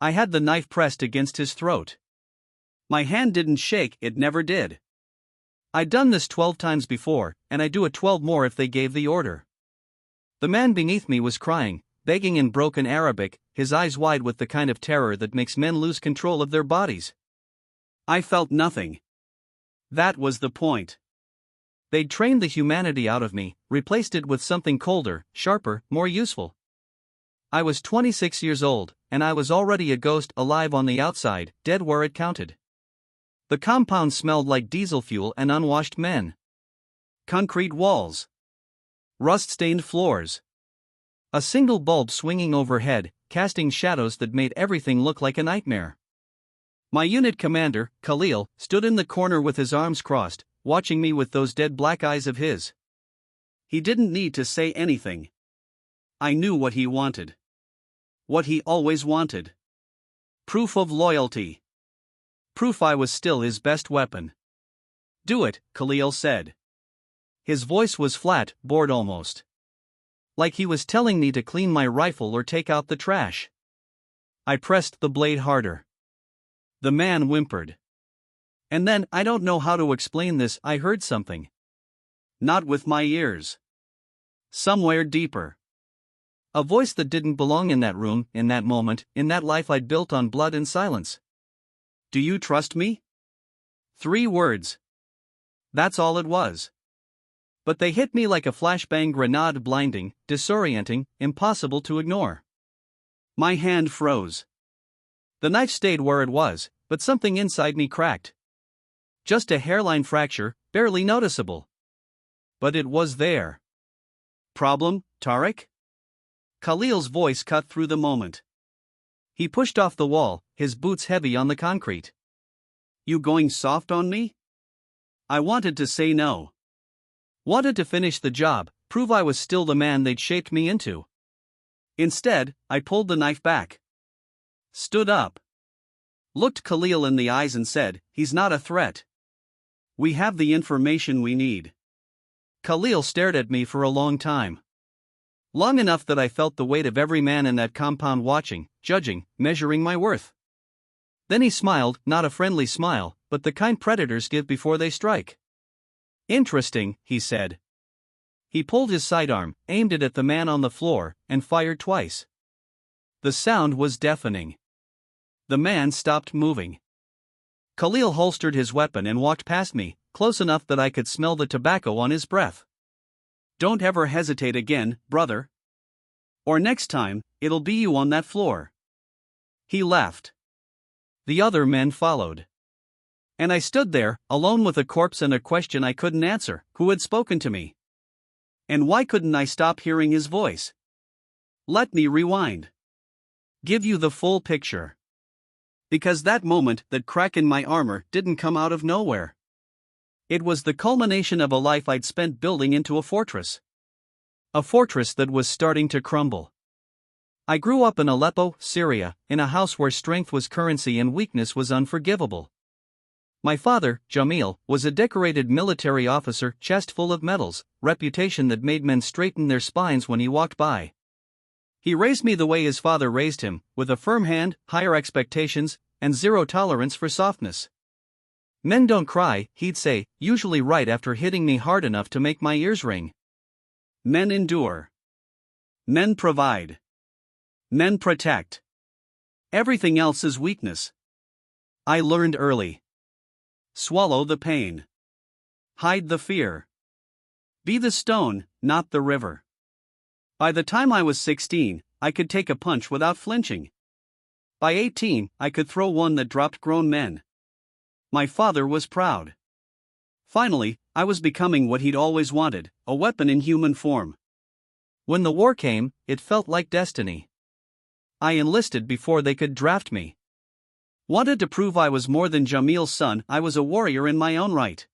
I had the knife pressed against his throat. My hand didn't shake, it never did. I'd done this 12 times before, and I'd do it 12 more if they gave the order. The man beneath me was crying, begging in broken Arabic, his eyes wide with the kind of terror that makes men lose control of their bodies. I felt nothing. That was the point. They'd trained the humanity out of me, replaced it with something colder, sharper, more useful. I was 26 years old, and I was already a ghost, alive on the outside, dead where it counted. The compound smelled like diesel fuel and unwashed men. Concrete walls. Rust-stained floors. A single bulb swinging overhead, casting shadows that made everything look like a nightmare. My unit commander, Khalil, stood in the corner with his arms crossed, watching me with those dead black eyes of his. He didn't need to say anything. I knew what he wanted. What he always wanted. Proof of loyalty. Proof I was still his best weapon. "Do it," Khalil said. His voice was flat, bored almost. Like he was telling me to clean my rifle or take out the trash. I pressed the blade harder. The man whimpered. And then, I don't know how to explain this, I heard something. Not with my ears. Somewhere deeper. A voice that didn't belong in that room, in that moment, in that life I'd built on blood and silence. "Do you trust me?" 3 words. That's all it was. But they hit me like a flashbang grenade, blinding, disorienting, impossible to ignore. My hand froze. The knife stayed where it was, but something inside me cracked. Just a hairline fracture, barely noticeable. But it was there. "Problem, Tariq?" Khalil's voice cut through the moment. He pushed off the wall, his boots heavy on the concrete. "You going soft on me?" I wanted to say no. Wanted to finish the job, prove I was still the man they'd shaped me into. Instead, I pulled the knife back. Stood up. Looked Khalil in the eyes and said, "He's not a threat. We have the information we need." Khalil stared at me for a long time. Long enough that I felt the weight of every man in that compound watching, judging, measuring my worth. Then he smiled, not a friendly smile, but the kind predators give before they strike. "Interesting," he said. He pulled his sidearm, aimed it at the man on the floor, and fired twice. The sound was deafening. The man stopped moving. Khalil holstered his weapon and walked past me, close enough that I could smell the tobacco on his breath. "Don't ever hesitate again, brother. Or next time, it'll be you on that floor." He laughed. The other men followed. And I stood there, alone with a corpse and a question I couldn't answer: who had spoken to me? And why couldn't I stop hearing his voice? Let me rewind. Give you the full picture. Because that moment, that crack in my armor, didn't come out of nowhere. It was the culmination of a life I'd spent building into a fortress. A fortress that was starting to crumble. I grew up in Aleppo, Syria, in a house where strength was currency and weakness was unforgivable. My father, Jamil, was a decorated military officer, chest full of medals, reputation that made men straighten their spines when he walked by. He raised me the way his father raised him, with a firm hand, higher expectations, and zero tolerance for softness. "Men don't cry," he'd say, usually right after hitting me hard enough to make my ears ring. Men endure. Men provide. Men protect. Everything else is weakness. I learned early. Swallow the pain. Hide the fear. Be the stone, not the river. By the time I was 16, I could take a punch without flinching. By 18, I could throw one that dropped grown men. My father was proud. Finally, I was becoming what he'd always wanted, a weapon in human form. When the war came, it felt like destiny. I enlisted before they could draft me. Wanted to prove I was more than Jamil's son, I was a warrior in my own right.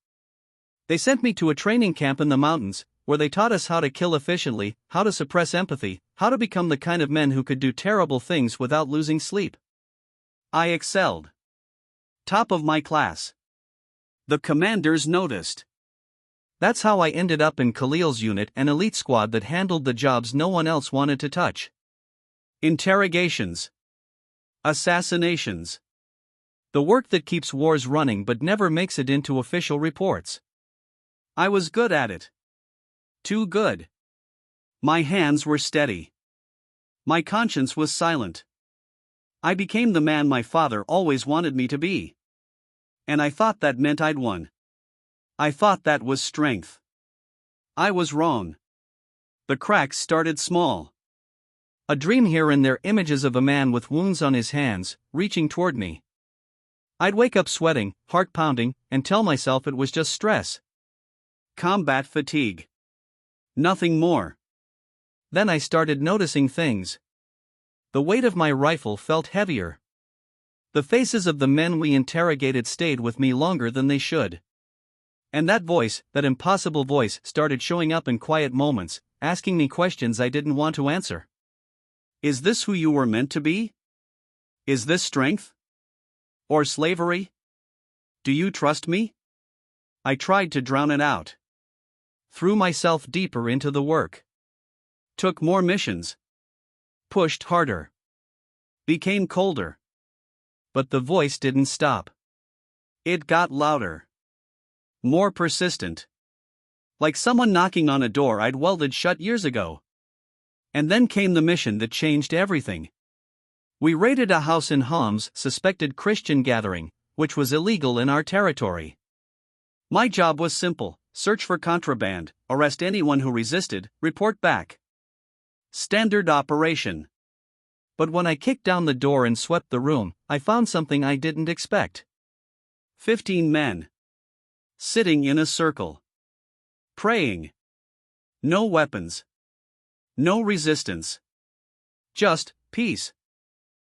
They sent me to a training camp in the mountains, where they taught us how to kill efficiently, how to suppress empathy, how to become the kind of men who could do terrible things without losing sleep. I excelled. Top of my class. The commanders noticed. That's how I ended up in Khalil's unit, an elite squad that handled the jobs no one else wanted to touch. Interrogations. Assassinations. The work that keeps wars running but never makes it into official reports. I was good at it. Too good. My hands were steady. My conscience was silent. I became the man my father always wanted me to be. And I thought that meant I'd won. I thought that was strength. I was wrong. The cracks started small. A dream here and there, images of a man with wounds on his hands, reaching toward me. I'd wake up sweating, heart pounding, and tell myself it was just stress. Combat fatigue. Nothing more. Then I started noticing things. The weight of my rifle felt heavier. The faces of the men we interrogated stayed with me longer than they should. And that voice, that impossible voice, started showing up in quiet moments, asking me questions I didn't want to answer. Is this who you were meant to be? Is this strength? Or slavery? Do you trust me? I tried to drown it out. Threw myself deeper into the work. Took more missions. Pushed harder. Became colder. But the voice didn't stop. It got louder. More persistent. Like someone knocking on a door I'd welded shut years ago. And then came the mission that changed everything. We raided a house in Homs, suspected Christian gathering, which was illegal in our territory. My job was simple: search for contraband, arrest anyone who resisted, report back. Standard operation. But when I kicked down the door and swept the room, I found something I didn't expect. 15 men. Sitting in a circle. Praying. No weapons. No resistance. Just peace.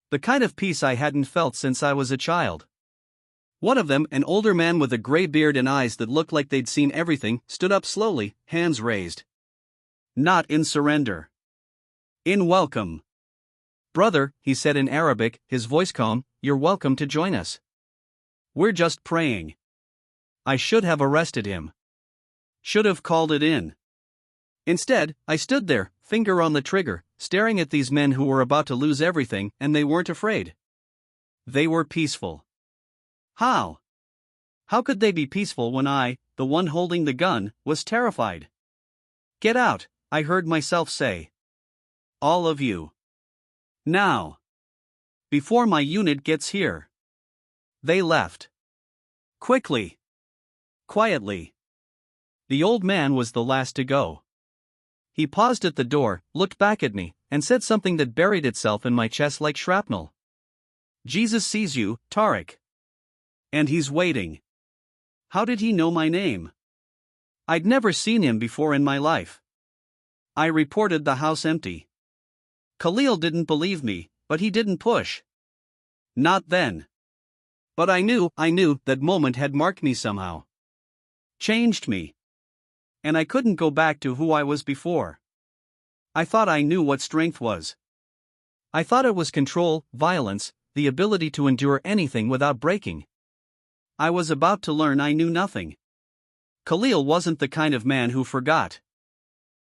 The kind of peace I hadn't felt since I was a child. One of them, an older man with a gray beard and eyes that looked like they'd seen everything, stood up slowly, hands raised. Not in surrender. In welcome. Brother, he said in Arabic, his voice calm, you're welcome to join us. We're just praying. I should have arrested him. Should have called it in. Instead, I stood there, finger on the trigger, staring at these men who were about to lose everything, and they weren't afraid. They were peaceful. How? How could they be peaceful when I, the one holding the gun, was terrified? Get out, I heard myself say. All of you. Now. Before my unit gets here. They left. Quickly. Quietly. The old man was the last to go. He paused at the door, looked back at me, and said something that buried itself in my chest like shrapnel. Jesus sees you, Tariq. And he's waiting. How did he know my name? I'd never seen him before in my life. I reported the house empty. Khalil didn't believe me, but he didn't push. Not then. But I knew that moment had marked me somehow. Changed me. And I couldn't go back to who I was before. I thought I knew what strength was. I thought it was control, violence, the ability to endure anything without breaking. I was about to learn I knew nothing. Khalil wasn't the kind of man who forgot.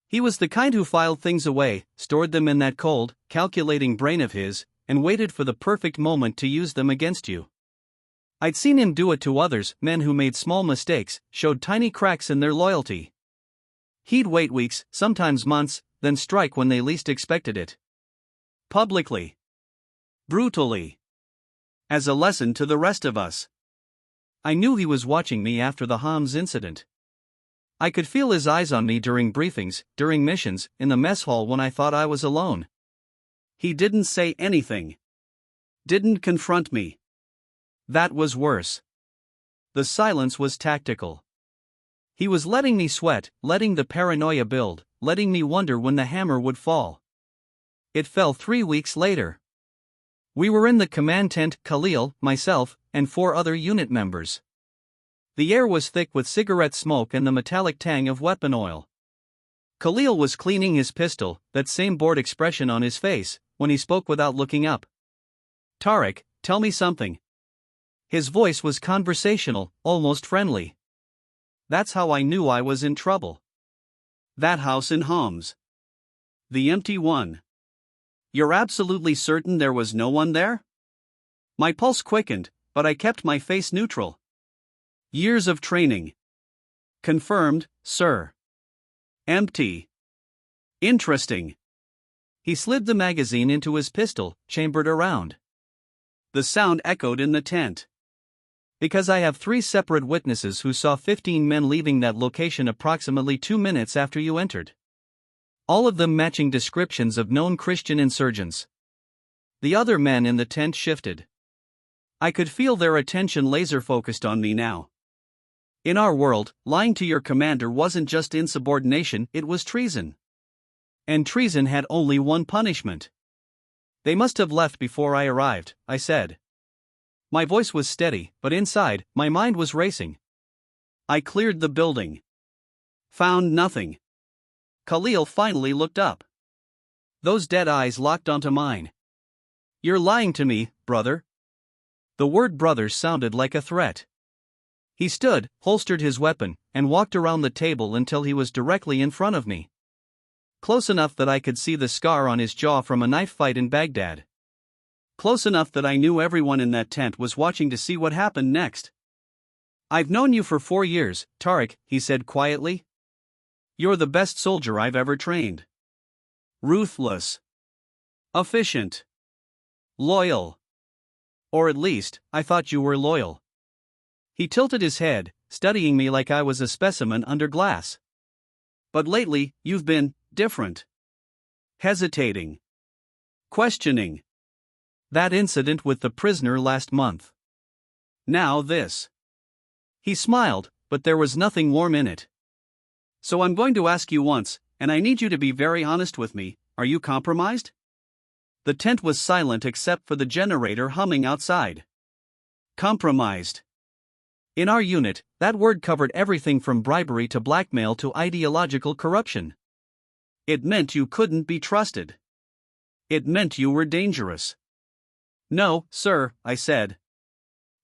He was the kind who filed things away, stored them in that cold, calculating brain of his, and waited for the perfect moment to use them against you. I'd seen him do it to others, men who made small mistakes, showed tiny cracks in their loyalty. He'd wait weeks, sometimes months, then strike when they least expected it. Publicly. Brutally. As a lesson to the rest of us. I knew he was watching me after the Homs incident. I could feel his eyes on me during briefings, during missions, in the mess hall when I thought I was alone. He didn't say anything. Didn't confront me. That was worse. The silence was tactical. He was letting me sweat, letting the paranoia build, letting me wonder when the hammer would fall. It fell 3 weeks later. We were in the command tent, Khalil, myself, and 4 other unit members. The air was thick with cigarette smoke and the metallic tang of weapon oil. Khalil was cleaning his pistol, that same bored expression on his face, when he spoke without looking up. Tariq, tell me something. His voice was conversational, almost friendly. That's how I knew I was in trouble. That house in Homs. The empty one. You're absolutely certain there was no one there? My pulse quickened, but I kept my face neutral. Years of training. Confirmed, sir. Empty. Interesting. He slid the magazine into his pistol, chambered around. The sound echoed in the tent. Because I have 3 separate witnesses who saw 15 men leaving that location approximately 2 minutes after you entered. All of them matching descriptions of known Christian insurgents. The other men in the tent shifted. I could feel their attention laser-focused on me now. In our world, lying to your commander wasn't just insubordination, it was treason. And treason had only one punishment. They must have left before I arrived, I said. My voice was steady, but inside, my mind was racing. I cleared the building. Found nothing. Khalil finally looked up. Those dead eyes locked onto mine. You're lying to me, brother. The word brother sounded like a threat. He stood, holstered his weapon, and walked around the table until he was directly in front of me. Close enough that I could see the scar on his jaw from a knife fight in Baghdad. Close enough that I knew everyone in that tent was watching to see what happened next. I've known you for 4 years, Tariq, he said quietly. You're the best soldier I've ever trained. Ruthless. Efficient. Loyal. Or at least, I thought you were loyal. He tilted his head, studying me like I was a specimen under glass. But lately, you've been different. Hesitating. Questioning. That incident with the prisoner last month. Now this. He smiled, but there was nothing warm in it. So I'm going to ask you once, and I need you to be very honest with me, are you compromised? The tent was silent except for the generator humming outside. Compromised. In our unit, that word covered everything from bribery to blackmail to ideological corruption. It meant you couldn't be trusted. It meant you were dangerous. No, sir, I said.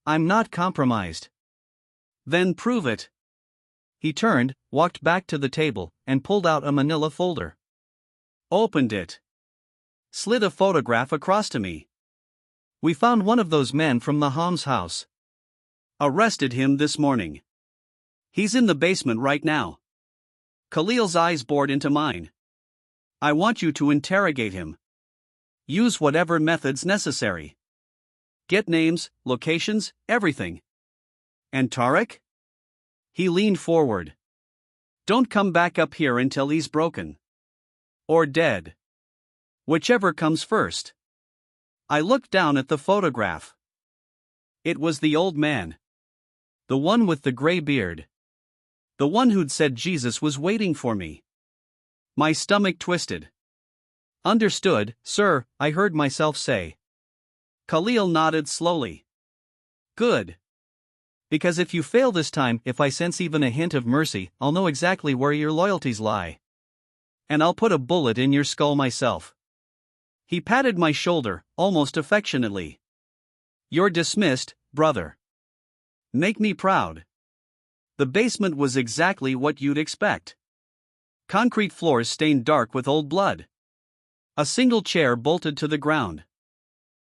I'm not compromised. Then prove it. He turned, walked back to the table, and pulled out a manila folder. Opened it. Slid a photograph across to me. We found one of those men from the Ham's house. Arrested him this morning. He's in the basement right now. Khalil's eyes bored into mine. I want you to interrogate him. Use whatever methods necessary. Get names, locations, everything. And Tariq? He leaned forward. Don't come back up here until he's broken. Or dead. Whichever comes first. I looked down at the photograph. It was the old man. The one with the gray beard. The one who'd said Jesus was waiting for me. My stomach twisted. Understood, sir, I heard myself say. Khalil nodded slowly. Good. Because if you fail this time, if I sense even a hint of mercy, I'll know exactly where your loyalties lie. And I'll put a bullet in your skull myself. He patted my shoulder, almost affectionately. You're dismissed, brother. Make me proud. The basement was exactly what you'd expect. Concrete floors stained dark with old blood. A single chair bolted to the ground.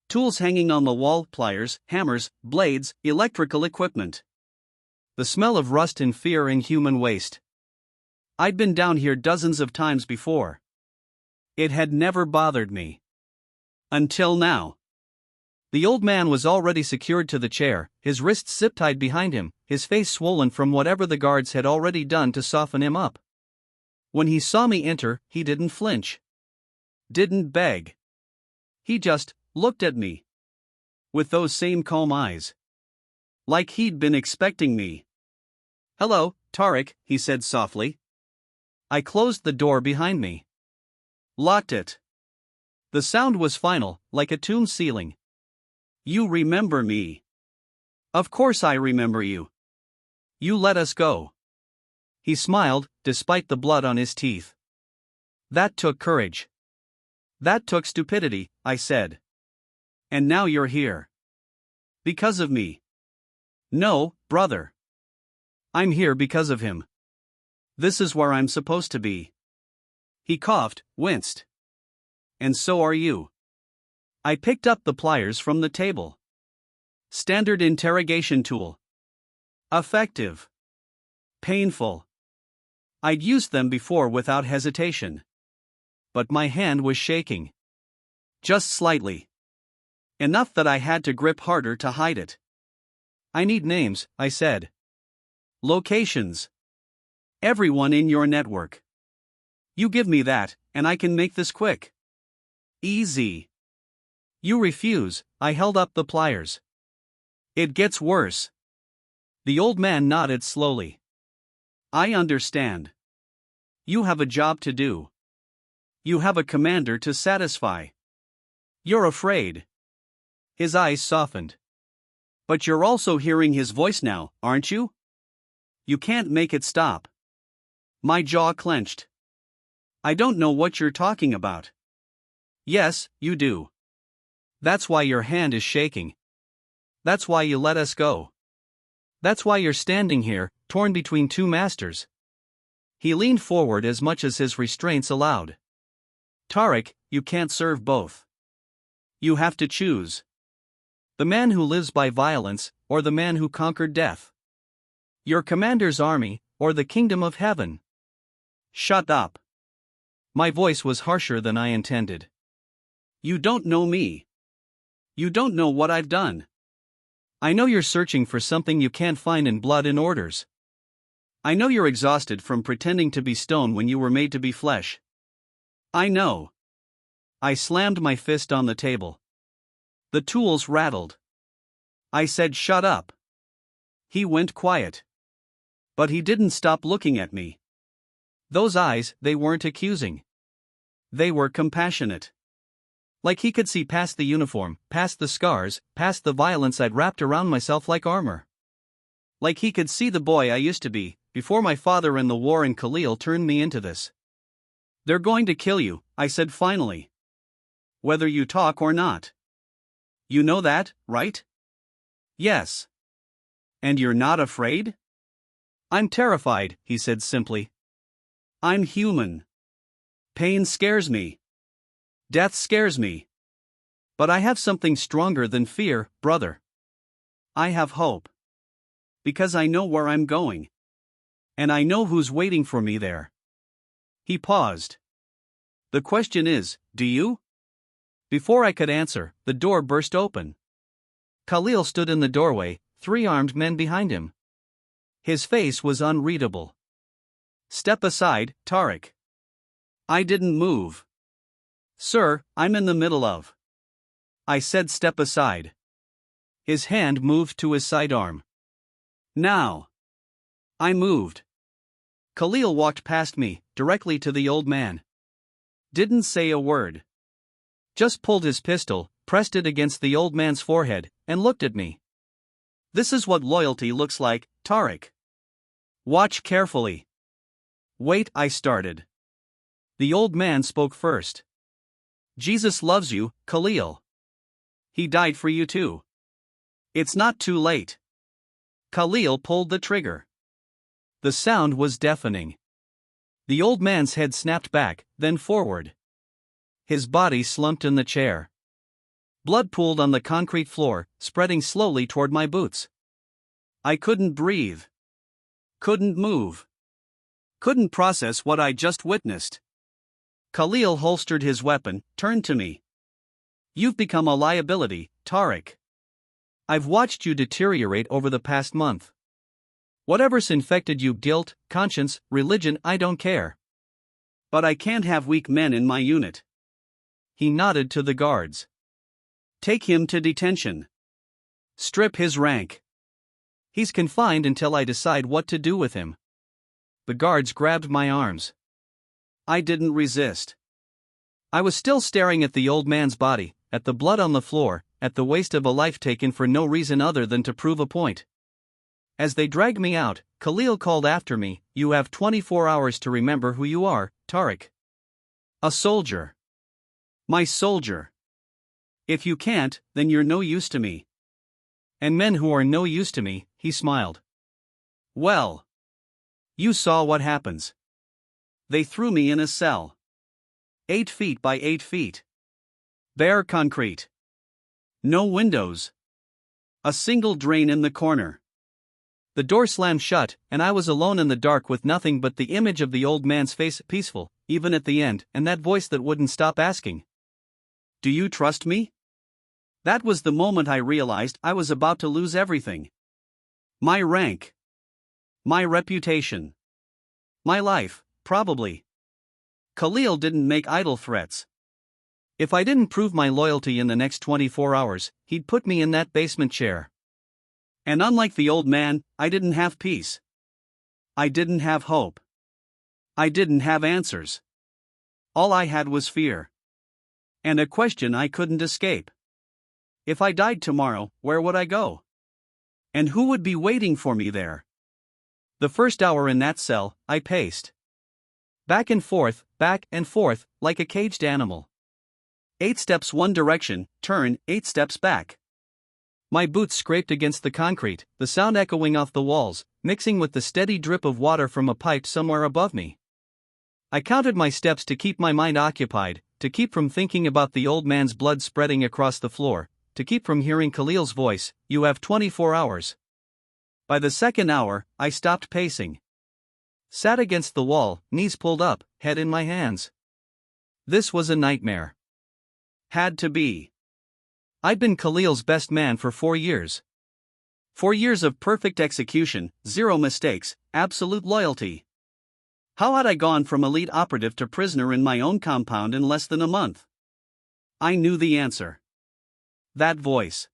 Tools hanging on the wall, pliers, hammers, blades, electrical equipment. The smell of rust and fear and human waste. I'd been down here dozens of times before. It had never bothered me. Until now. The old man was already secured to the chair, his wrists zip-tied behind him, his face swollen from whatever the guards had already done to soften him up. When he saw me enter, he didn't flinch. Didn't beg. He just looked at me. With those same calm eyes. Like he'd been expecting me. Hello, Tariq, he said softly. I closed the door behind me. Locked it. The sound was final, like a tomb ceiling. You remember me. Of course I remember you. You let us go. He smiled, despite the blood on his teeth. That took courage. That took stupidity, I said. And now you're here. Because of me. No, brother. I'm here because of him. This is where I'm supposed to be. He coughed, winced. And so are you. I picked up the pliers from the table. Standard interrogation tool. Effective. Painful. I'd used them before without hesitation. But my hand was shaking. Just slightly. Enough that I had to grip harder to hide it. I need names, I said. Locations. Everyone in your network. You give me that, and I can make this quick. Easy. You refuse, I held up the pliers. It gets worse. The old man nodded slowly. I understand. You have a job to do. You have a commander to satisfy. You're afraid. His eyes softened. But you're also hearing his voice now, aren't you? You can't make it stop. My jaw clenched. I don't know what you're talking about. Yes, you do. That's why your hand is shaking. That's why you let us go. That's why you're standing here, torn between two masters. He leaned forward as much as his restraints allowed. Tariq, you can't serve both. You have to choose. The man who lives by violence, or the man who conquered death. Your commander's army, or the kingdom of heaven. Shut up. My voice was harsher than I intended. You don't know me. You don't know what I've done. I know you're searching for something you can't find in blood and orders. I know you're exhausted from pretending to be stone when you were made to be flesh. I know. I slammed my fist on the table. The tools rattled. I said, shut up. He went quiet. But he didn't stop looking at me. Those eyes, they weren't accusing. They were compassionate. Like he could see past the uniform, past the scars, past the violence I'd wrapped around myself like armor. Like he could see the boy I used to be, before my father and the war in Khalil turned me into this. They're going to kill you, I said finally. Whether you talk or not. You know that, right? Yes. And you're not afraid? I'm terrified, he said simply. I'm human. Pain scares me. Death scares me. But I have something stronger than fear, brother. I have hope. Because I know where I'm going. And I know who's waiting for me there. He paused. The question is, do you? Before I could answer, the door burst open. Khalil stood in the doorway, 3 armed men behind him. His face was unreadable. Step aside, Tariq. I didn't move. Sir, I'm in the middle of. I said step aside. His hand moved to his sidearm. Now. I moved. Khalil walked past me, directly to the old man. Didn't say a word. Just pulled his pistol, pressed it against the old man's forehead, and looked at me. This is what loyalty looks like, Tariq. Watch carefully. Wait, I started. The old man spoke first. Jesus loves you, Khalil. He died for you too. It's not too late. Khalil pulled the trigger. The sound was deafening. The old man's head snapped back, then forward. His body slumped in the chair. Blood pooled on the concrete floor, spreading slowly toward my boots. I couldn't breathe. Couldn't move. Couldn't process what I just witnessed. Khalil holstered his weapon, turned to me. You've become a liability, Tariq. I've watched you deteriorate over the past month. Whatever's infected you, guilt, conscience, religion, I don't care. But I can't have weak men in my unit. He nodded to the guards. Take him to detention. Strip his rank. He's confined until I decide what to do with him. The guards grabbed my arms. I didn't resist. I was still staring at the old man's body, at the blood on the floor, at the waste of a life taken for no reason other than to prove a point. As they dragged me out, Khalil called after me, you have 24 hours to remember who you are, Tariq. A soldier. My soldier. If you can't, then you're no use to me. And men who are no use to me, he smiled. Well. You saw what happens. They threw me in a cell. 8 feet by 8 feet. Bare concrete. No windows. A single drain in the corner. The door slammed shut, and I was alone in the dark with nothing but the image of the old man's face, peaceful, even at the end, and that voice that wouldn't stop asking, "Do you trust me?" That was the moment I realized I was about to lose everything. My rank. My reputation. My life, probably. Khalil didn't make idle threats. If I didn't prove my loyalty in the next 24 hours, he'd put me in that basement chair. And unlike the old man, I didn't have peace. I didn't have hope. I didn't have answers. All I had was fear. And a question I couldn't escape. If I died tomorrow, where would I go? And who would be waiting for me there? The first hour in that cell, I paced. Back and forth, like a caged animal. 8 steps one direction, turn, 8 steps back. My boots scraped against the concrete, the sound echoing off the walls, mixing with the steady drip of water from a pipe somewhere above me. I counted my steps to keep my mind occupied, to keep from thinking about the old man's blood spreading across the floor, to keep from hearing Khalil's voice, "You have 24 hours." By the second hour, I stopped pacing. Sat against the wall, knees pulled up, head in my hands. This was a nightmare. Had to be. I'd been Khalil's best man for 4 years. 4 years of perfect execution, 0 mistakes, absolute loyalty. How had I gone from elite operative to prisoner in my own compound in less than a month? I knew the answer. That voice.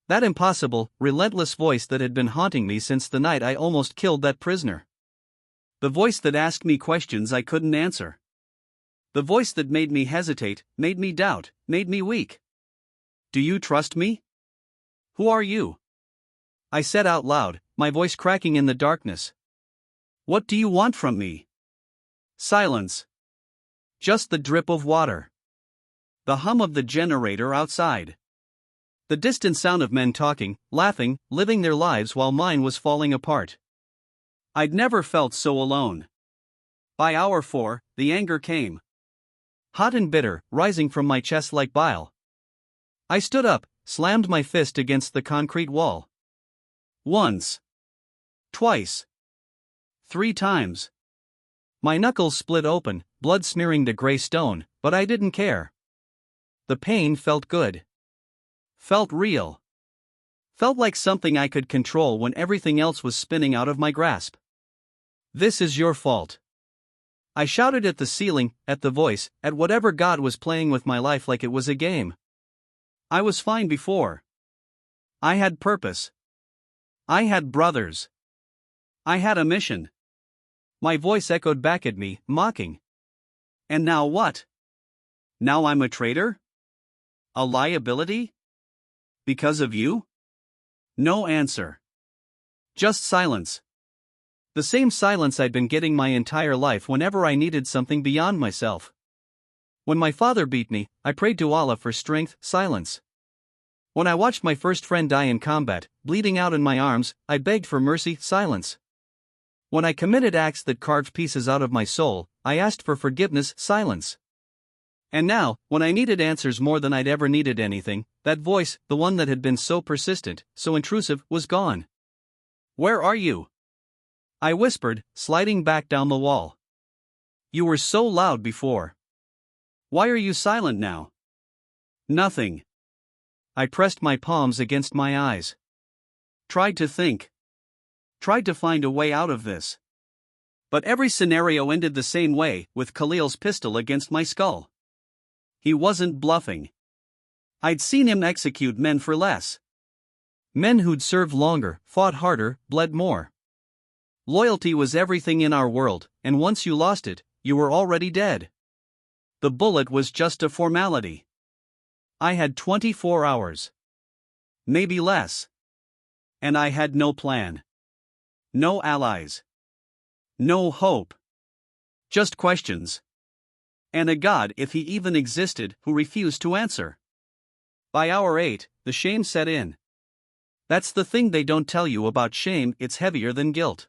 That impossible, relentless voice that had been haunting me since the night I almost killed that prisoner. The voice that asked me questions I couldn't answer. The voice that made me hesitate, made me doubt, made me weak. "Do you trust me? Who are you?" I said out loud, my voice cracking in the darkness. "What do you want from me?" Silence. Just the drip of water. The hum of the generator outside. The distant sound of men talking, laughing, living their lives while mine was falling apart. I'd never felt so alone. By hour 4, the anger came. Hot and bitter, rising from my chest like bile. I stood up, slammed my fist against the concrete wall. Once. Twice. 3 times. My knuckles split open, blood smearing the gray stone, but I didn't care. The pain felt good. Felt real. Felt like something I could control when everything else was spinning out of my grasp. "This is your fault." I shouted at the ceiling, at the voice, at whatever God was playing with my life like it was a game. I was fine before. I had purpose. I had brothers. I had a mission. My voice echoed back at me, mocking. And now what? Now I'm a traitor? A liability? Because of you? No answer. Just silence. The same silence I'd been getting my entire life whenever I needed something beyond myself. When my father beat me, I prayed to Allah for strength, silence. When I watched my first friend die in combat, bleeding out in my arms, I begged for mercy, silence. When I committed acts that carved pieces out of my soul, I asked for forgiveness, silence. And now, when I needed answers more than I'd ever needed anything, that voice, the one that had been so persistent, so intrusive, was gone. "Where are you?" I whispered, sliding back down the wall. "You were so loud before. Why are you silent now?" "Nothing." I pressed my palms against my eyes. Tried to think. Tried to find a way out of this. But every scenario ended the same way, with Khalil's pistol against my skull. He wasn't bluffing. I'd seen him execute men for less. Men who'd served longer, fought harder, bled more. Loyalty was everything in our world, and once you lost it, you were already dead. The bullet was just a formality. I had 24 hours. Maybe less. And I had no plan. No allies. No hope. Just questions. And a God, if he even existed, who refused to answer. By hour 8, the shame set in. That's the thing they don't tell you about shame, it's heavier than guilt.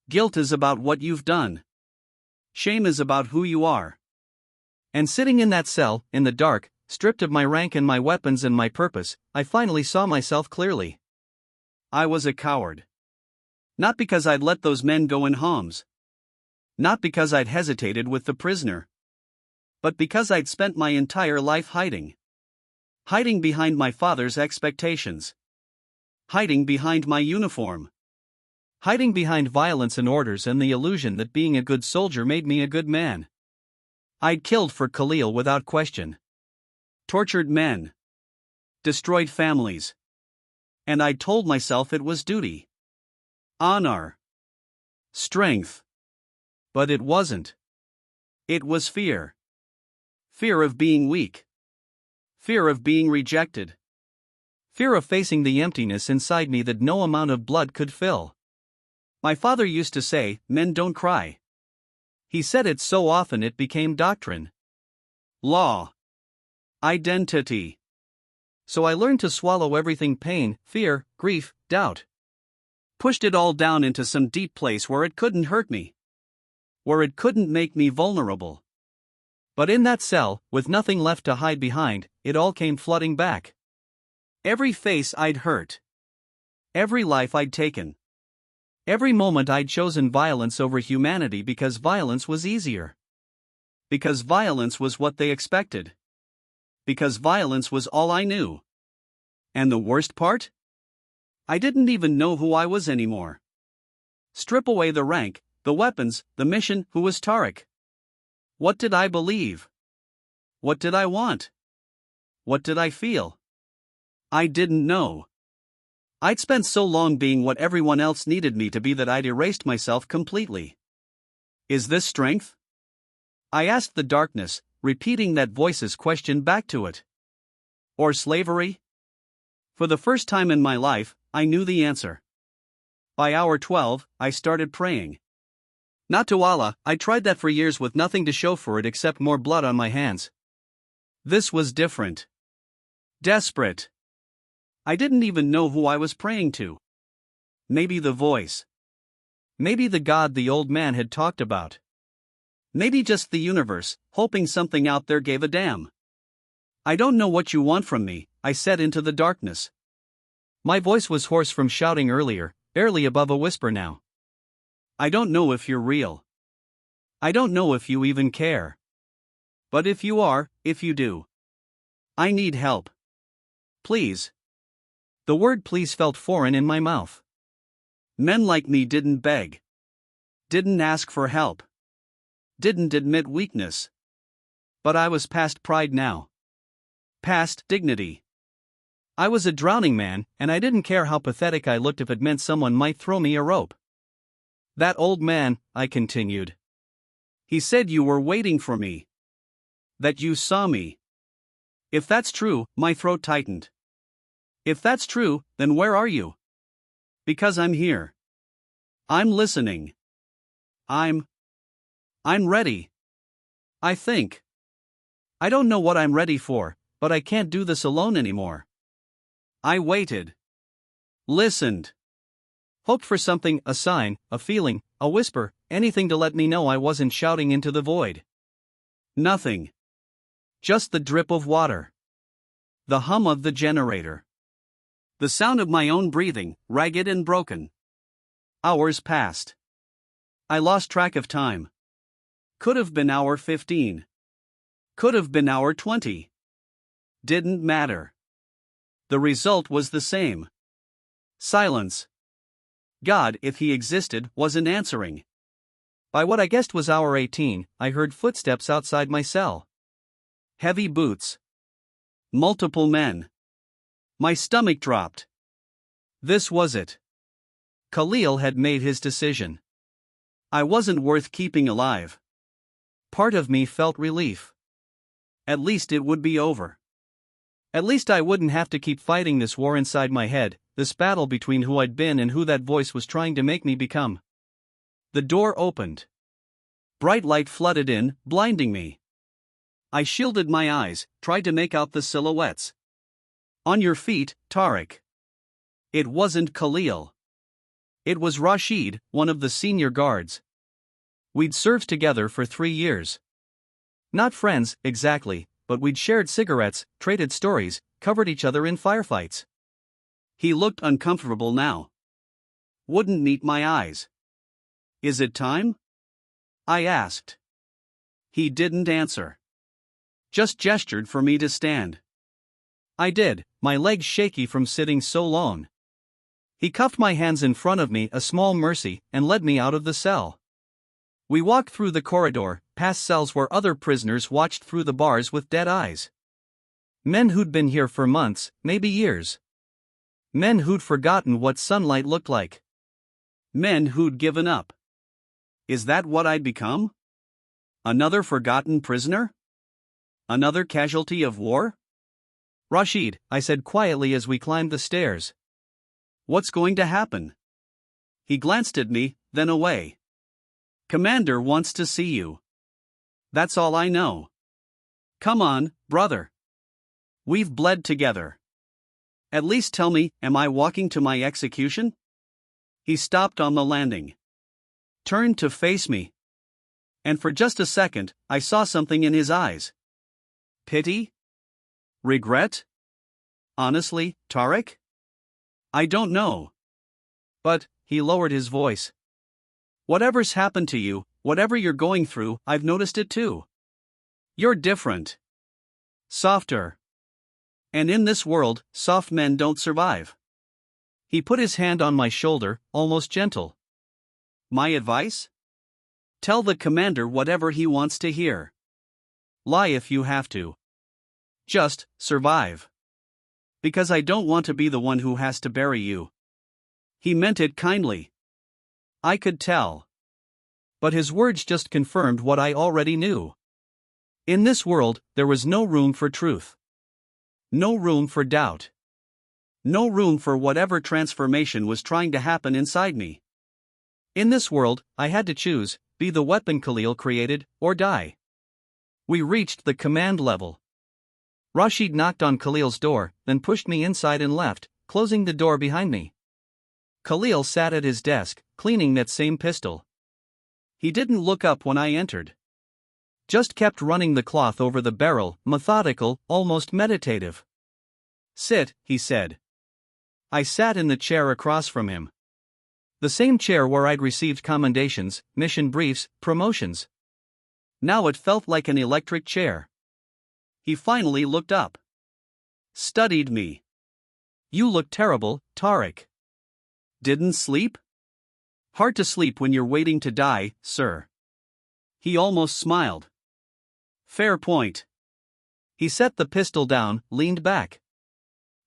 Guilt is about what you've done. Shame is about who you are. And sitting in that cell, in the dark, stripped of my rank and my weapons and my purpose, I finally saw myself clearly. I was a coward. Not because I'd let those men go in harms. Not because I'd hesitated with the prisoner. But because I'd spent my entire life hiding. Hiding behind my father's expectations. Hiding behind my uniform. Hiding behind violence and orders and the illusion that being a good soldier made me a good man. I'd killed for Khalil without question. Tortured men. Destroyed families. And I'd told myself it was duty. Honor. Strength. But it wasn't. It was fear. Fear of being weak. Fear of being rejected. Fear of facing the emptiness inside me that no amount of blood could fill. My father used to say, "Men don't cry." He said it so often it became doctrine. Law. Identity. So I learned to swallow everything: pain, fear, grief, doubt. Pushed it all down into some deep place where it couldn't hurt me. Where it couldn't make me vulnerable. But in that cell, with nothing left to hide behind, it all came flooding back. Every face I'd hurt. Every life I'd taken. Every moment I'd chosen violence over humanity because violence was easier. Because violence was what they expected. Because violence was all I knew. And the worst part? I didn't even know who I was anymore. Strip away the rank, the weapons, the mission. Who was Tariq? What did I believe? What did I want? What did I feel? I didn't know. I'd spent so long being what everyone else needed me to be that I'd erased myself completely. Is this strength? I asked the darkness, repeating that voice's question back to it. Or slavery? For the first time in my life, I knew the answer. By hour 12, I started praying. Not to Allah. I tried that for years with nothing to show for it except more blood on my hands. This was different. Desperate. I didn't even know who I was praying to. Maybe the voice. Maybe the God the old man had talked about. Maybe just the universe, hoping something out there gave a damn. I don't know what you want from me, I said into the darkness. My voice was hoarse from shouting earlier, barely above a whisper now. I don't know if you're real. I don't know if you even care. But if you are, if you do. I need help. Please. The word please felt foreign in my mouth. Men like me didn't beg. Didn't ask for help. Didn't admit weakness. But I was past pride now. Past dignity. I was a drowning man, and I didn't care how pathetic I looked if it meant someone might throw me a rope. That old man, I continued. He said you were waiting for me. That you saw me. If that's true, my throat tightened. If that's true, then where are you? Because I'm here. I'm listening. I'm ready. I think. I don't know what I'm ready for, but I can't do this alone anymore. I waited. Listened. Hoped for something, a sign, a feeling, a whisper, anything to let me know I wasn't shouting into the void. Nothing. Just the drip of water. The hum of the generator. The sound of my own breathing, ragged and broken. Hours passed. I lost track of time. Could have been hour 15. Could have been hour 20. Didn't matter. The result was the same. Silence. God, if he existed, wasn't answering. By what I guessed was hour 18, I heard footsteps outside my cell. Heavy boots. Multiple men. My stomach dropped. This was it. Khalil had made his decision. I wasn't worth keeping alive. Part of me felt relief. At least it would be over. At least I wouldn't have to keep fighting this war inside my head, this battle between who I'd been and who that voice was trying to make me become. The door opened. Bright light flooded in, blinding me. I shielded my eyes, tried to make out the silhouettes. On your feet, Tariq. It wasn't Khalil. It was Rashid, one of the senior guards. We'd served together for 3 years. Not friends, exactly, but we'd shared cigarettes, traded stories, covered each other in firefights. He looked uncomfortable now. Wouldn't meet my eyes. Is it time? I asked. He didn't answer. Just gestured for me to stand. I did, my legs shaky from sitting so long. He cuffed my hands in front of me, a small mercy, and led me out of the cell. We walked through the corridor, past cells where other prisoners watched through the bars with dead eyes. Men who'd been here for months, maybe years. Men who'd forgotten what sunlight looked like. Men who'd given up. Is that what I'd become? Another forgotten prisoner? Another casualty of war? Rashid, I said quietly as we climbed the stairs. What's going to happen? He glanced at me, then away. Commander wants to see you. That's all I know. Come on, brother. We've bled together. At least tell me, am I walking to my execution? He stopped on the landing. Turned to face me. And for just a second, I saw something in his eyes. Pity? Regret? Honestly, Tariq? I don't know. But, he lowered his voice. Whatever's happened to you, whatever you're going through, I've noticed it too. You're different. Softer. And in this world, soft men don't survive. He put his hand on my shoulder, almost gentle. My advice? Tell the commander whatever he wants to hear. Lie if you have to. Just, survive. Because I don't want to be the one who has to bury you. He meant it kindly. I could tell. But his words just confirmed what I already knew. In this world, there was no room for truth. No room for doubt. No room for whatever transformation was trying to happen inside me. In this world, I had to choose, be the weapon Khalil created, or die. We reached the command level. Rashid knocked on Khalil's door, then pushed me inside and left, closing the door behind me. Khalil sat at his desk, cleaning that same pistol. He didn't look up when I entered. Just kept running the cloth over the barrel, methodical, almost meditative. Sit, he said. I sat in the chair across from him. The same chair where I'd received commendations, mission briefs, promotions. Now it felt like an electric chair. He finally looked up. Studied me. You look terrible, Tariq. Didn't sleep? Hard to sleep when you're waiting to die, sir. He almost smiled. Fair point. He set the pistol down, leaned back.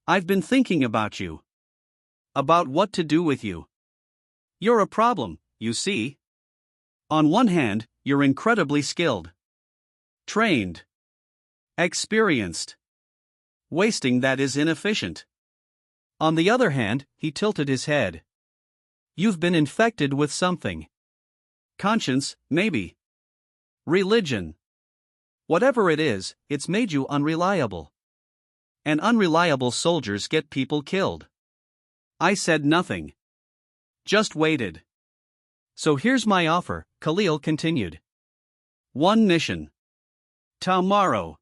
I've been thinking about you. About what to do with you. You're a problem, you see. On one hand, you're incredibly skilled. Trained. Experienced. Wasting that is inefficient. On the other hand, he tilted his head. You've been infected with something. Conscience, maybe. Religion. Whatever it is, it's made you unreliable. And unreliable soldiers get people killed. I said nothing. Just waited. So here's my offer, Khalil continued. One mission. Tomorrow.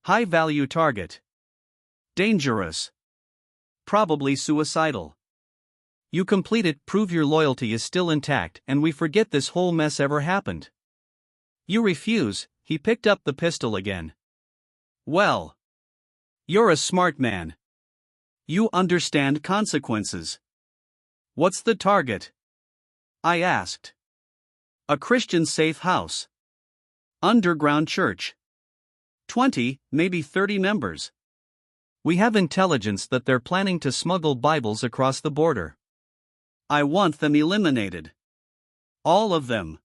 High-value target. Dangerous. Probably suicidal. You complete it, prove your loyalty is still intact, and we forget this whole mess ever happened. You refuse, he picked up the pistol again. Well. You're a smart man. You understand consequences. What's the target? I asked. A Christian safe house. Underground church. 20, maybe 30 members. We have intelligence that they're planning to smuggle Bibles across the border. I want them eliminated. All of them.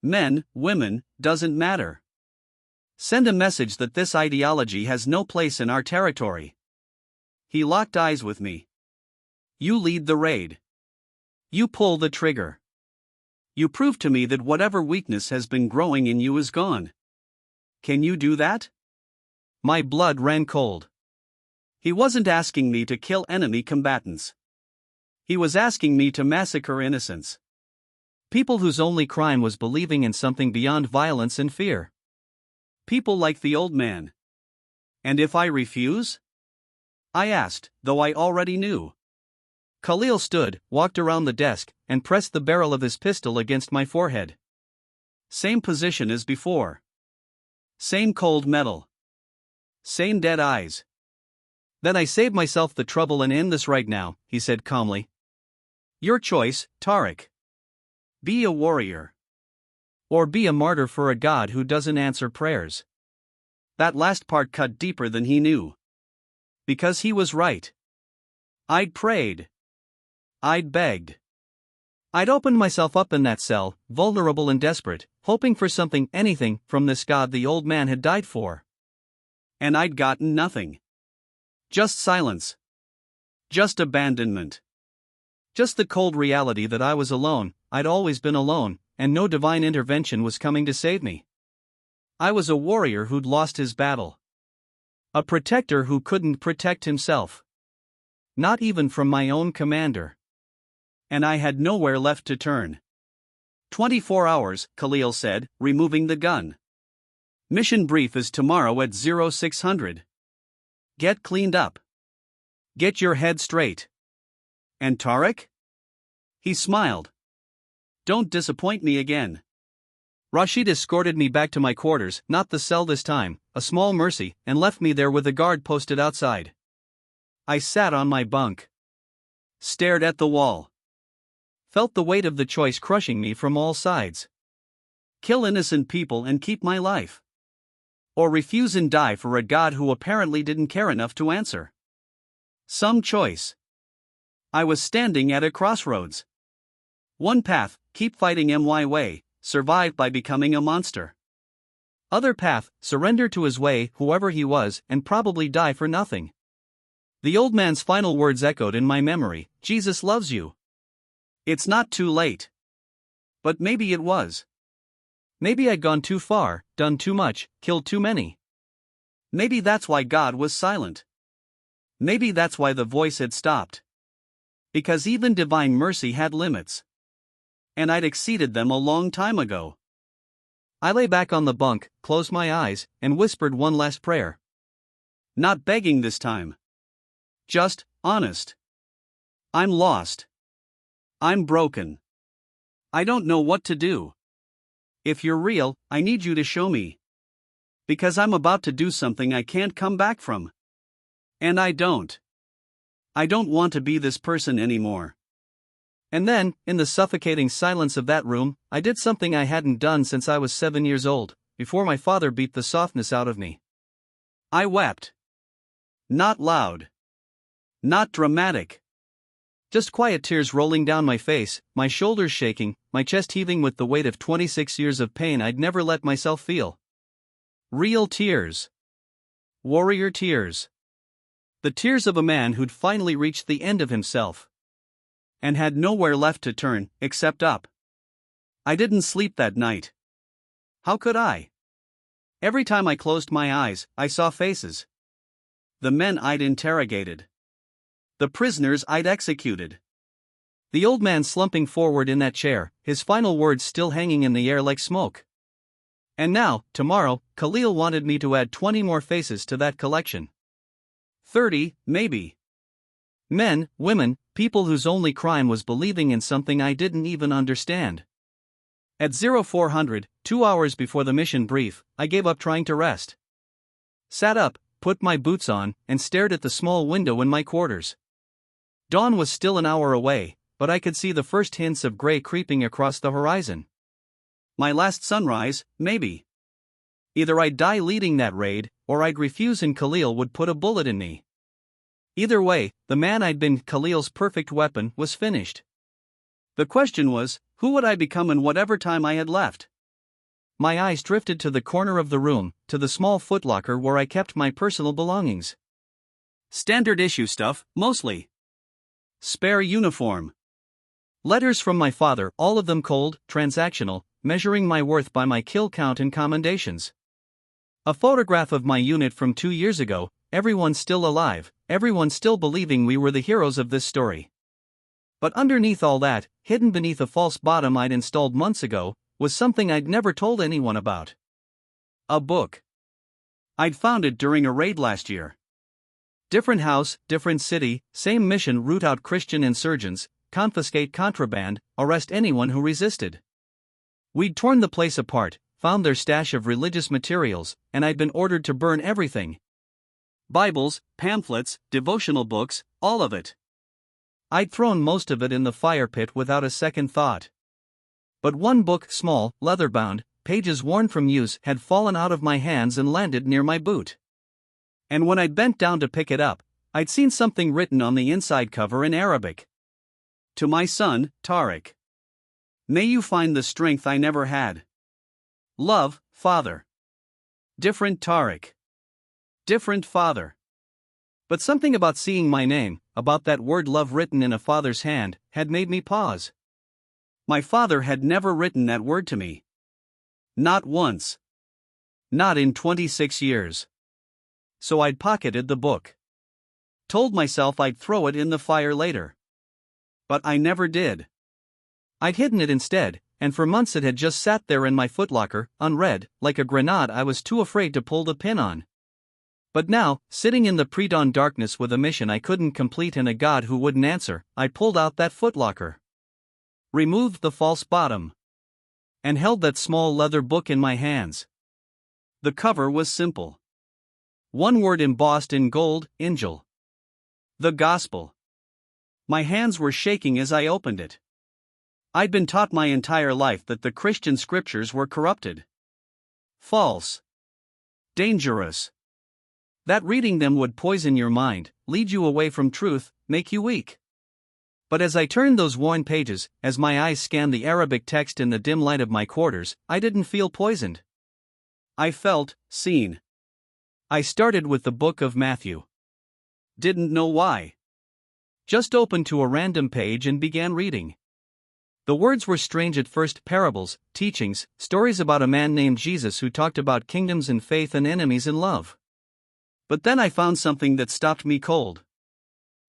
Men, women, doesn't matter. Send a message that this ideology has no place in our territory. He locked eyes with me. You lead the raid. You pull the trigger. You prove to me that whatever weakness has been growing in you is gone. Can you do that? My blood ran cold. He wasn't asking me to kill enemy combatants. He was asking me to massacre innocents. People whose only crime was believing in something beyond violence and fear. People like the old man. And if I refuse? I asked, though I already knew. Khalil stood, walked around the desk, and pressed the barrel of his pistol against my forehead. Same position as before. Same cold metal. Same dead eyes. Then I save myself the trouble and end this right now, he said calmly. Your choice, Tariq. Be a warrior. Or be a martyr for a God who doesn't answer prayers. That last part cut deeper than he knew. Because he was right. I'd prayed. I'd begged. I'd opened myself up in that cell, vulnerable and desperate, hoping for something, anything, from this God the old man had died for. And I'd gotten nothing. Just silence. Just abandonment. Just the cold reality that I was alone, I'd always been alone, and no divine intervention was coming to save me. I was a warrior who'd lost his battle. A protector who couldn't protect himself. Not even from my own commander. And I had nowhere left to turn. 24 hours, Khalil said, removing the gun. Mission brief is tomorrow at 0600. Get cleaned up. Get your head straight. And Tariq? He smiled. Don't disappoint me again. Rashid escorted me back to my quarters, not the cell this time, a small mercy, and left me there with a guard posted outside. I sat on my bunk. Stared at the wall. Felt the weight of the choice crushing me from all sides. Kill innocent people and keep my life. Or refuse and die for a God who apparently didn't care enough to answer. Some choice. I was standing at a crossroads. One path, keep fighting my way, survive by becoming a monster. Other path, surrender to his way, whoever he was, and probably die for nothing. The old man's final words echoed in my memory, Jesus loves you. It's not too late. But maybe it was. Maybe I'd gone too far, done too much, killed too many. Maybe that's why God was silent. Maybe that's why the voice had stopped. Because even divine mercy had limits. And I'd exceeded them a long time ago. I lay back on the bunk, closed my eyes, and whispered one last prayer. Not begging this time. Just, honest. I'm lost. I'm broken. I don't know what to do. If you're real, I need you to show me. Because I'm about to do something I can't come back from. And I don't. I don't want to be this person anymore. And then, in the suffocating silence of that room, I did something I hadn't done since I was 7 years old, before my father beat the softness out of me. I wept. Not loud. Not dramatic. Just quiet tears rolling down my face, my shoulders shaking, my chest heaving with the weight of 26 years of pain I'd never let myself feel. Real tears. Warrior tears. The tears of a man who'd finally reached the end of himself. And had nowhere left to turn, except up. I didn't sleep that night. How could I? Every time I closed my eyes, I saw faces. The men I'd interrogated. The prisoners I'd executed. The old man slumping forward in that chair, his final words still hanging in the air like smoke. And now, tomorrow, Khalil wanted me to add 20 more faces to that collection. 30, maybe. Men, women, people whose only crime was believing in something I didn't even understand. At 0400, 2 hours before the mission brief, I gave up trying to rest. Sat up, put my boots on, and stared at the small window in my quarters. Dawn was still an hour away, but I could see the first hints of gray creeping across the horizon. My last sunrise, maybe. Either I'd die leading that raid, or I'd refuse and Khalil would put a bullet in me. Either way, the man I'd been, Khalil's perfect weapon, was finished. The question was, who would I become in whatever time I had left? My eyes drifted to the corner of the room, to the small footlocker where I kept my personal belongings. Standard issue stuff, mostly. Spare uniform. Letters from my father, all of them cold, transactional, measuring my worth by my kill count and commendations. A photograph of my unit from 2 years ago, everyone still alive, everyone still believing we were the heroes of this story. But underneath all that, hidden beneath a false bottom I'd installed months ago, was something I'd never told anyone about. A book. I'd found it during a raid last year. Different house, different city, same mission: root out Christian insurgents, confiscate contraband, arrest anyone who resisted. We'd torn the place apart, found their stash of religious materials, and I'd been ordered to burn everything. Bibles, pamphlets, devotional books, all of it. I'd thrown most of it in the fire pit without a second thought. But one book, small, leather-bound, pages worn from use, had fallen out of my hands and landed near my boot. And when I'd bent down to pick it up, I'd seen something written on the inside cover in Arabic. To my son, Tariq. May you find the strength I never had. Love, Father. Different Tariq. Different father. But something about seeing my name, about that word love written in a father's hand, had made me pause. My father had never written that word to me. Not once. Not in 26 years. So I'd pocketed the book. Told myself I'd throw it in the fire later. But I never did. I'd hidden it instead, and for months it had just sat there in my footlocker, unread, like a grenade I was too afraid to pull the pin on. But now, sitting in the pre-dawn darkness with a mission I couldn't complete and a God who wouldn't answer, I pulled out that footlocker. Removed the false bottom. And held that small leather book in my hands. The cover was simple. One word embossed in gold, Injil. The Gospel. My hands were shaking as I opened it. I'd been taught my entire life that the Christian scriptures were corrupted. False. Dangerous. That reading them would poison your mind, lead you away from truth, make you weak. But as I turned those worn pages, as my eyes scanned the Arabic text in the dim light of my quarters, I didn't feel poisoned. I felt seen. I started with the book of Matthew. Didn't know why. Just opened to a random page and began reading. The words were strange at first: parables, teachings, stories about a man named Jesus who talked about kingdoms and faith and enemies and love. But then I found something that stopped me cold.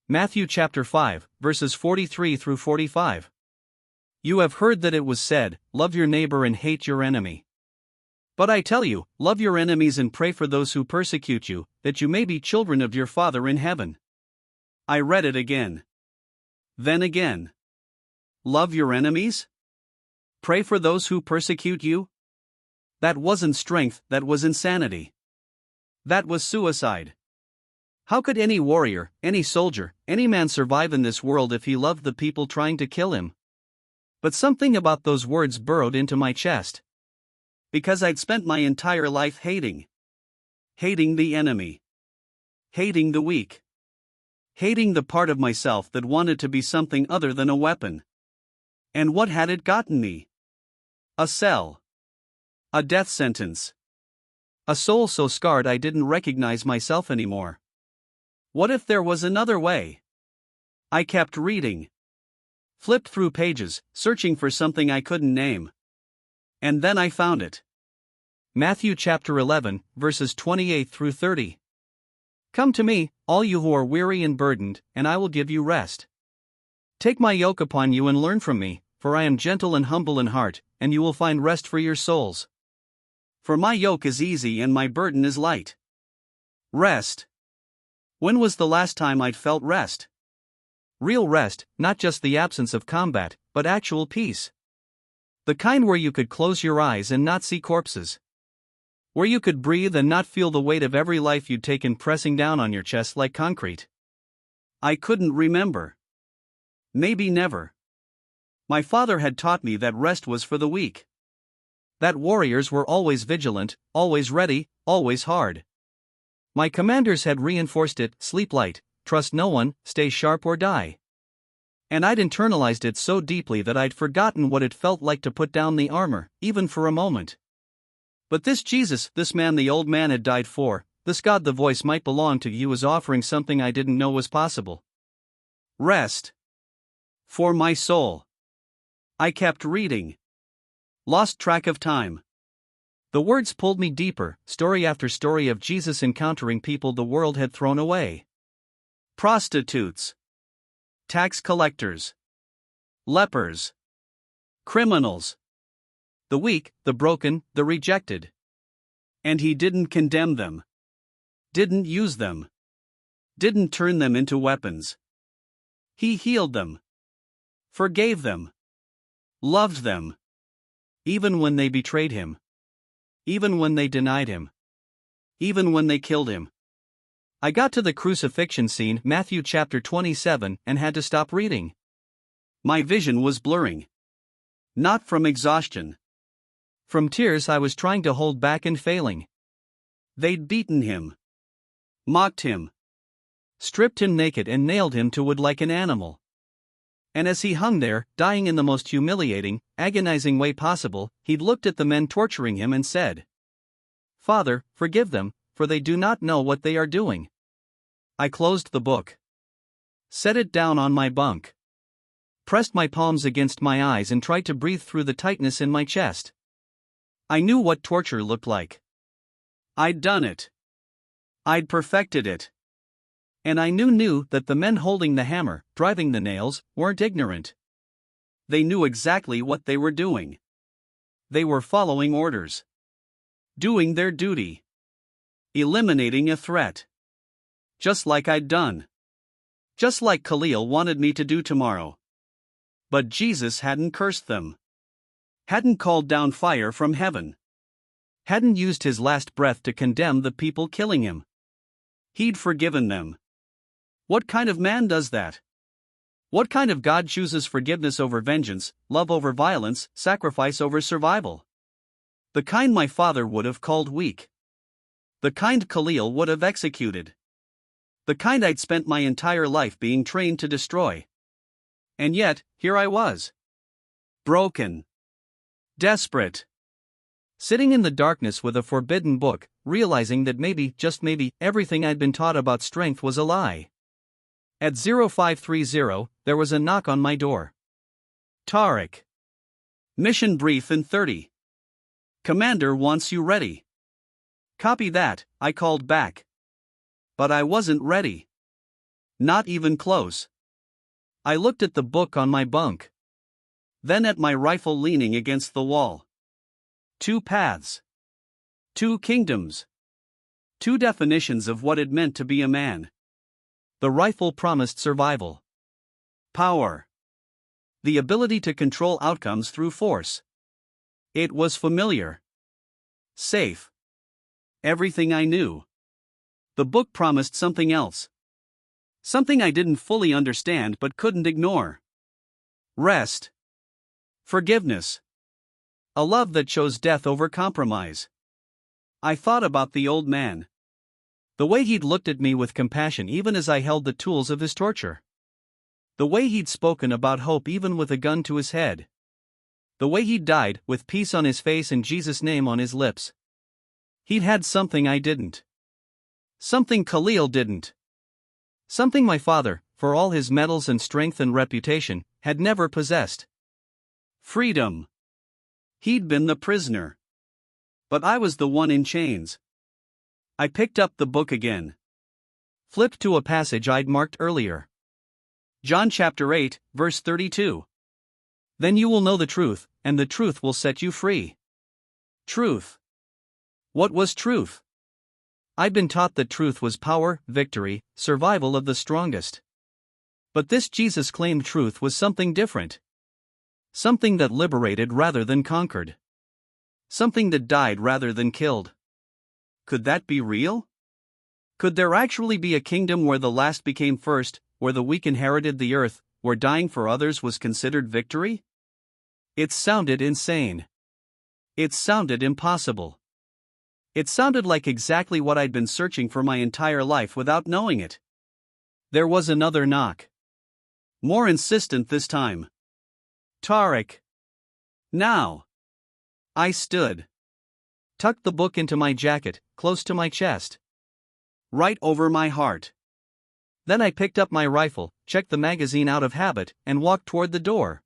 Matthew chapter 5, verses 43 through 45. You have heard that it was said, love your neighbor and hate your enemy. But I tell you, love your enemies and pray for those who persecute you, that you may be children of your Father in heaven. I read it again. Then again. Love your enemies? Pray for those who persecute you? That wasn't strength, that was insanity. That was suicide. How could any warrior, any soldier, any man survive in this world if he loved the people trying to kill him? But something about those words burrowed into my chest. Because I'd spent my entire life hating. Hating the enemy. Hating the weak. Hating the part of myself that wanted to be something other than a weapon. And what had it gotten me? A cell. A death sentence. A soul so scarred I didn't recognize myself anymore. What if there was another way? I kept reading. Flipped through pages, searching for something I couldn't name. And then I found it. Matthew chapter 11, verses 28 through 30. Come to me, all you who are weary and burdened, and I will give you rest. Take my yoke upon you and learn from me, for I am gentle and humble in heart, and you will find rest for your souls. For my yoke is easy and my burden is light. Rest. When was the last time I'd felt rest? Real rest, not just the absence of combat, but actual peace. The kind where you could close your eyes and not see corpses. Where you could breathe and not feel the weight of every life you'd taken pressing down on your chest like concrete. I couldn't remember. Maybe never. My father had taught me that rest was for the weak. That warriors were always vigilant, always ready, always hard. My commanders had reinforced it: sleep light, trust no one, stay sharp or die. And I'd internalized it so deeply that I'd forgotten what it felt like to put down the armor, even for a moment. But this Jesus, this man the old man had died for, this God the voice might belong to, you, was offering something I didn't know was possible. Rest. For my soul. I kept reading. Lost track of time. The words pulled me deeper, story after story of Jesus encountering people the world had thrown away. Prostitutes. Tax collectors. Lepers. Criminals. The weak, the broken, the rejected. And he didn't condemn them. Didn't use them. Didn't turn them into weapons. He healed them. Forgave them. Loved them. Even when they betrayed him. Even when they denied him. Even when they killed him. I got to the crucifixion scene, Matthew chapter 27, and had to stop reading. My vision was blurring. Not from exhaustion. From tears I was trying to hold back and failing. They'd beaten him. Mocked him. Stripped him naked and nailed him to wood like an animal. And as he hung there, dying in the most humiliating, agonizing way possible, he looked at the men torturing him and said, "Father, forgive them, for they do not know what they are doing." I closed the book. Set it down on my bunk. Pressed my palms against my eyes and tried to breathe through the tightness in my chest. I knew what torture looked like. I'd done it. I'd perfected it. And I knew that the men holding the hammer, driving the nails, weren't ignorant. They knew exactly what they were doing. They were following orders. Doing their duty. Eliminating a threat. Just like I'd done. Just like Khalil wanted me to do tomorrow. But Jesus hadn't cursed them. Hadn't called down fire from heaven. Hadn't used his last breath to condemn the people killing him. He'd forgiven them. What kind of man does that? What kind of God chooses forgiveness over vengeance, love over violence, sacrifice over survival? The kind my father would have called weak. The kind Khalil would have executed. The kind I'd spent my entire life being trained to destroy. And yet, here I was. Broken. Desperate. Sitting in the darkness with a forbidden book, realizing that maybe, just maybe, everything I'd been taught about strength was a lie. At 0530, there was a knock on my door. Tariq. Mission brief in 30. Commander wants you ready. Copy that, I called back. But I wasn't ready. Not even close. I looked at the book on my bunk. Then at my rifle leaning against the wall. 2 paths. 2 kingdoms. 2 definitions of what it meant to be a man. The rifle promised survival. Power. The ability to control outcomes through force. It was familiar. Safe. Everything I knew. The book promised something else. Something I didn't fully understand but couldn't ignore. Rest. Forgiveness. A love that chose death over compromise. I thought about the old man. The way he'd looked at me with compassion even as I held the tools of his torture. The way he'd spoken about hope even with a gun to his head. The way he'd died, with peace on his face and Jesus' name on his lips. He'd had something I didn't. Something Khalil didn't. Something my father, for all his medals and strength and reputation, had never possessed. Freedom. He'd been the prisoner. But I was the one in chains. I picked up the book again. Flipped to a passage I'd marked earlier. John chapter 8, verse 32. Then you will know the truth, and the truth will set you free. Truth. What was truth? I'd been taught that truth was power, victory, survival of the strongest. But this Jesus claimed truth was something different. Something that liberated rather than conquered. Something that died rather than killed. Could that be real? Could there actually be a kingdom where the last became first, where the weak inherited the earth, where dying for others was considered victory? It sounded insane. It sounded impossible. It sounded like exactly what I'd been searching for my entire life without knowing it. There was another knock. More insistent this time. Tariq. Now. I stood. Tucked the book into my jacket, close to my chest. Right over my heart. Then I picked up my rifle, checked the magazine out of habit, and walked toward the door.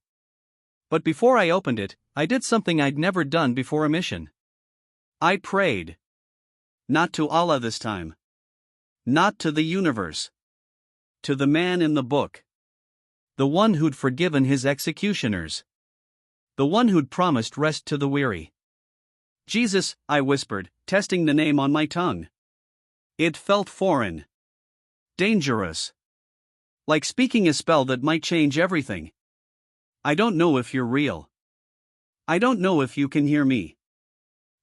But before I opened it, I did something I'd never done before a mission. I prayed. Not to Allah this time. Not to the universe. To the man in the book. The one who'd forgiven his executioners. The one who'd promised rest to the weary. Jesus, I whispered, testing the name on my tongue. It felt foreign. Dangerous. Like speaking a spell that might change everything. I don't know if you're real. I don't know if you can hear me.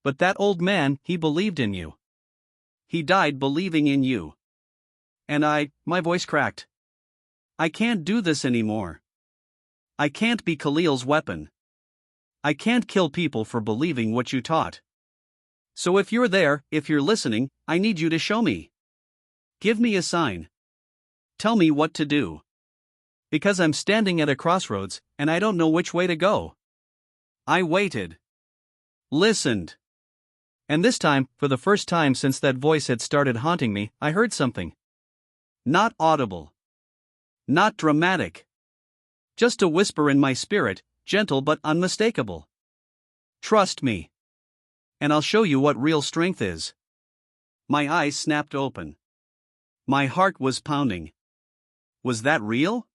But that old man, he believed in you. He died believing in you. And my voice cracked. I can't do this anymore. I can't be Khalil's weapon. I can't kill people for believing what you taught. So if you're there, if you're listening, I need you to show me. Give me a sign. Tell me what to do. Because I'm standing at a crossroads, and I don't know which way to go. I waited. Listened. And this time, for the first time since that voice had started haunting me, I heard something. Not audible. Not dramatic. Just a whisper in my spirit, gentle but unmistakable. Trust me. And I'll show you what real strength is. My eyes snapped open. My heart was pounding. Was that real?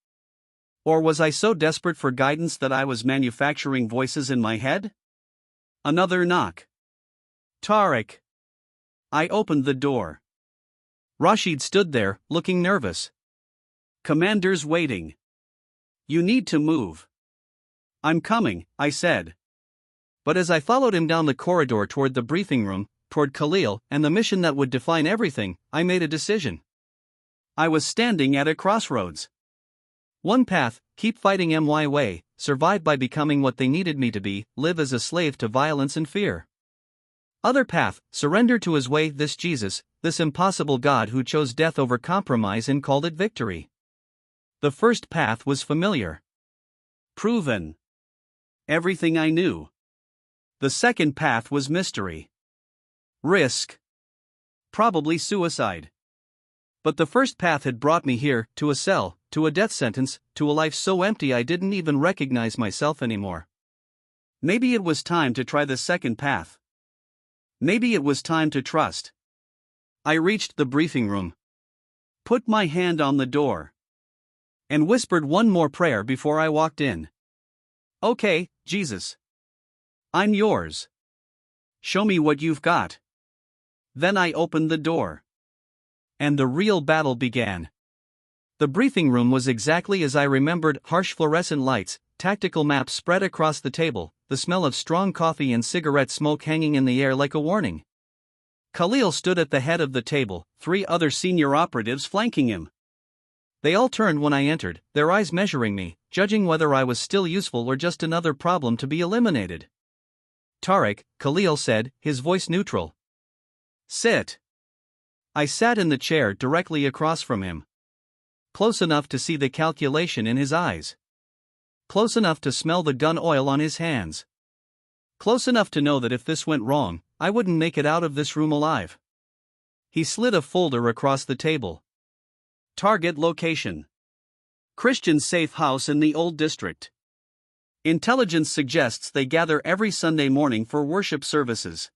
Or was I so desperate for guidance that I was manufacturing voices in my head? Another knock. Tariq. I opened the door. Rashid stood there, looking nervous. Commander's waiting. You need to move. I'm coming, I said. But as I followed him down the corridor toward the briefing room, toward Khalil and the mission that would define everything, I made a decision. I was standing at a crossroads. One path, keep fighting my way, survive by becoming what they needed me to be, live as a slave to violence and fear. Other path, surrender to his way, this Jesus, this impossible God who chose death over compromise and called it victory. The first path was familiar. Proven. Everything I knew. The second path was mystery. Risk. Probably suicide. But the first path had brought me here, to a cell, to a death sentence, to a life so empty I didn't even recognize myself anymore. Maybe it was time to try the second path. Maybe it was time to trust. I reached the briefing room. Put my hand on the door. And whispered one more prayer before I walked in. Okay, Jesus. I'm yours. Show me what you've got. Then I opened the door. And the real battle began. The briefing room was exactly as I remembered, harsh fluorescent lights, tactical maps spread across the table, the smell of strong coffee and cigarette smoke hanging in the air like a warning. Khalil stood at the head of the table, 3 other senior operatives flanking him. They all turned when I entered, their eyes measuring me, judging whether I was still useful or just another problem to be eliminated. Tariq, Khalil said, his voice neutral. Sit. I sat in the chair directly across from him. Close enough to see the calculation in his eyes. Close enough to smell the gun oil on his hands. Close enough to know that if this went wrong, I wouldn't make it out of this room alive. He slid a folder across the table. Target location. Christian safe house in the old district. Intelligence suggests they gather every Sunday morning for worship services.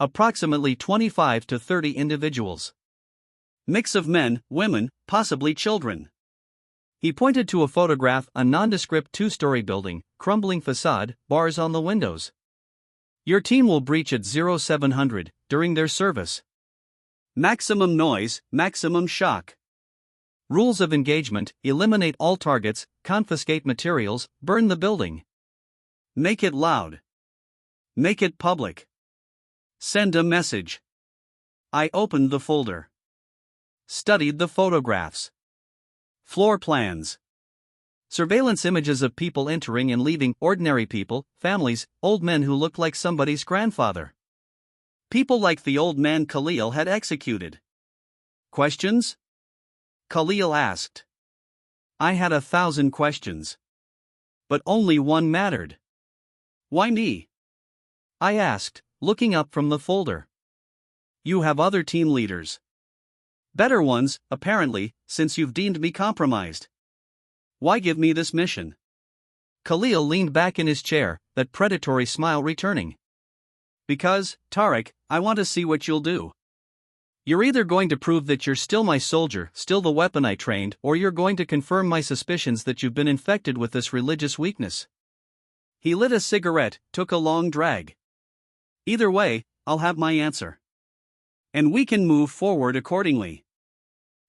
Approximately 25 to 30 individuals. Mix of men, women, possibly children. He pointed to a photograph, a nondescript 2-story building, crumbling facade, bars on the windows. Your team will breach at 0700 during their service. Maximum noise, maximum shock. Rules of engagement: eliminate all targets, confiscate materials, burn the building. Make it loud. Make it public. Send a message. I opened the folder. Studied the photographs. Floor plans. Surveillance images of people entering and leaving, ordinary people, families, old men who looked like somebody's grandfather. People like the old man Khalil had executed. Questions? Khalil asked. I had 1,000 questions. But only one mattered. Why me? I asked, looking up from the folder. You have other team leaders. Better ones, apparently, since you've deemed me compromised. Why give me this mission? Khalil leaned back in his chair, that predatory smile returning. Because, Tariq, I want to see what you'll do. You're either going to prove that you're still my soldier, still the weapon I trained, or you're going to confirm my suspicions that you've been infected with this religious weakness. He lit a cigarette, took a long drag. Either way, I'll have my answer. And we can move forward accordingly.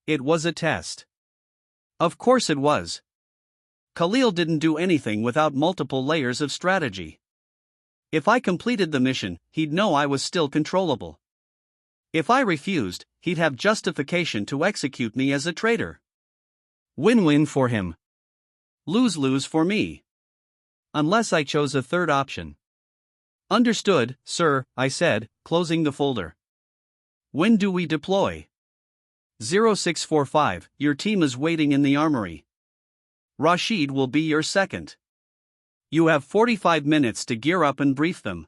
It was a test. Of course it was. Khalil didn't do anything without multiple layers of strategy. If I completed the mission, he'd know I was still controllable. If I refused, he'd have justification to execute me as a traitor. Win-win for him. Lose-lose for me. Unless I chose a third option. Understood, sir, I said, closing the folder. When do we deploy? 0645, your team is waiting in the armory. Rashid will be your second. You have 45 minutes to gear up and brief them.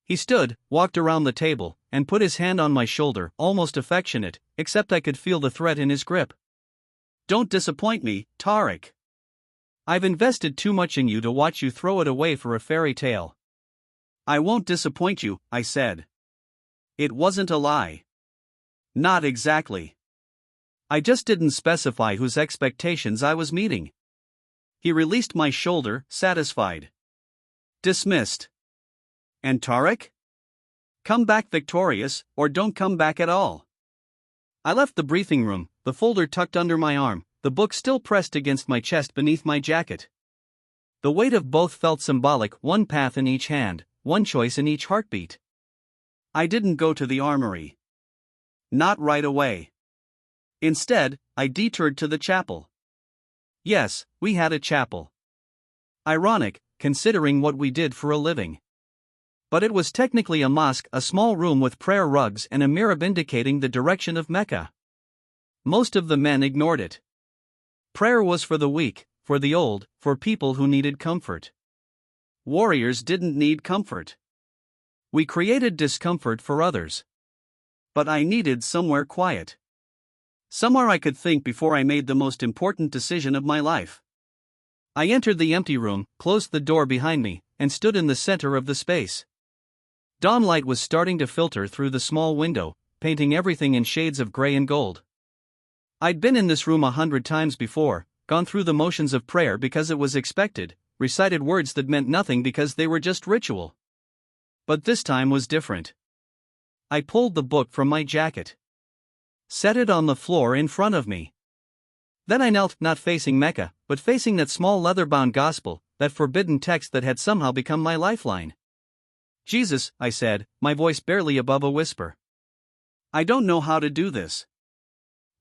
He stood, walked around the table, and put his hand on my shoulder, almost affectionate, except I could feel the threat in his grip. Don't disappoint me, Tariq. I've invested too much in you to watch you throw it away for a fairy tale. I won't disappoint you, I said. It wasn't a lie. Not exactly. I just didn't specify whose expectations I was meeting. He released my shoulder, satisfied. Dismissed. And Tariq? Come back victorious, or don't come back at all. I left the briefing room, the folder tucked under my arm, the book still pressed against my chest beneath my jacket. The weight of both felt symbolic, one path in each hand, one choice in each heartbeat. I didn't go to the armory. Not right away. Instead, I detoured to the chapel. Yes, we had a chapel. Ironic, considering what we did for a living. But it was technically a mosque, a small room with prayer rugs and a mirror indicating the direction of Mecca. Most of the men ignored it. Prayer was for the weak, for the old, for people who needed comfort. Warriors didn't need comfort. We created discomfort for others. But I needed somewhere quiet. Somewhere I could think before I made the most important decision of my life. I entered the empty room, closed the door behind me, and stood in the center of the space. Dawnlight was starting to filter through the small window, painting everything in shades of gray and gold. I'd been in this room 100 times before, gone through the motions of prayer because it was expected, recited words that meant nothing because they were just ritual. But this time was different. I pulled the book from my jacket. Set it on the floor in front of me. Then I knelt, not facing Mecca, but facing that small leather-bound gospel, that forbidden text that had somehow become my lifeline. Jesus, I said, my voice barely above a whisper. I don't know how to do this.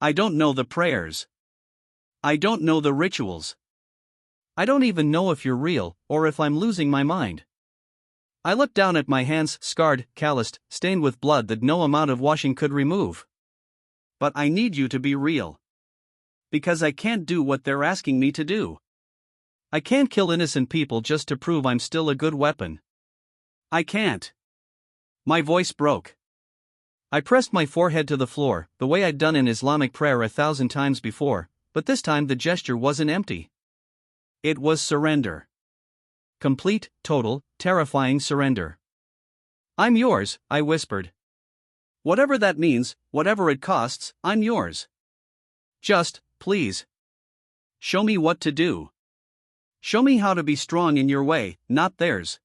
I don't know the prayers. I don't know the rituals. I don't even know if you're real, or if I'm losing my mind. I looked down at my hands, scarred, calloused, stained with blood that no amount of washing could remove. But I need you to be real. Because I can't do what they're asking me to do. I can't kill innocent people just to prove I'm still a good weapon. I can't. My voice broke. I pressed my forehead to the floor, the way I'd done in Islamic prayer 1,000 times before, but this time the gesture wasn't empty. It was surrender. Complete, total, terrifying surrender. I'm yours, I whispered. Whatever that means, whatever it costs, I'm yours. Just, please. Show me what to do. Show me how to be strong in your way, not theirs.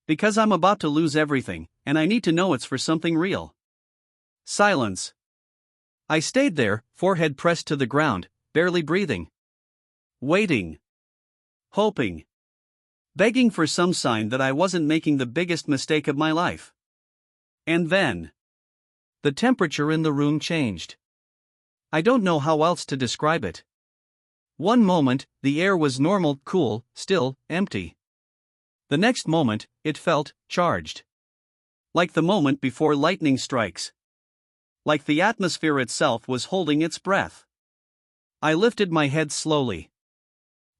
Because I'm about to lose everything, and I need to know it's for something real. Silence. I stayed there, forehead pressed to the ground, barely breathing. Waiting. Hoping. Begging for some sign that I wasn't making the biggest mistake of my life. And then. The temperature in the room changed. I don't know how else to describe it. One moment, the air was normal, cool, still, empty. The next moment, it felt charged. Like the moment before lightning strikes. Like the atmosphere itself was holding its breath. I lifted my head slowly.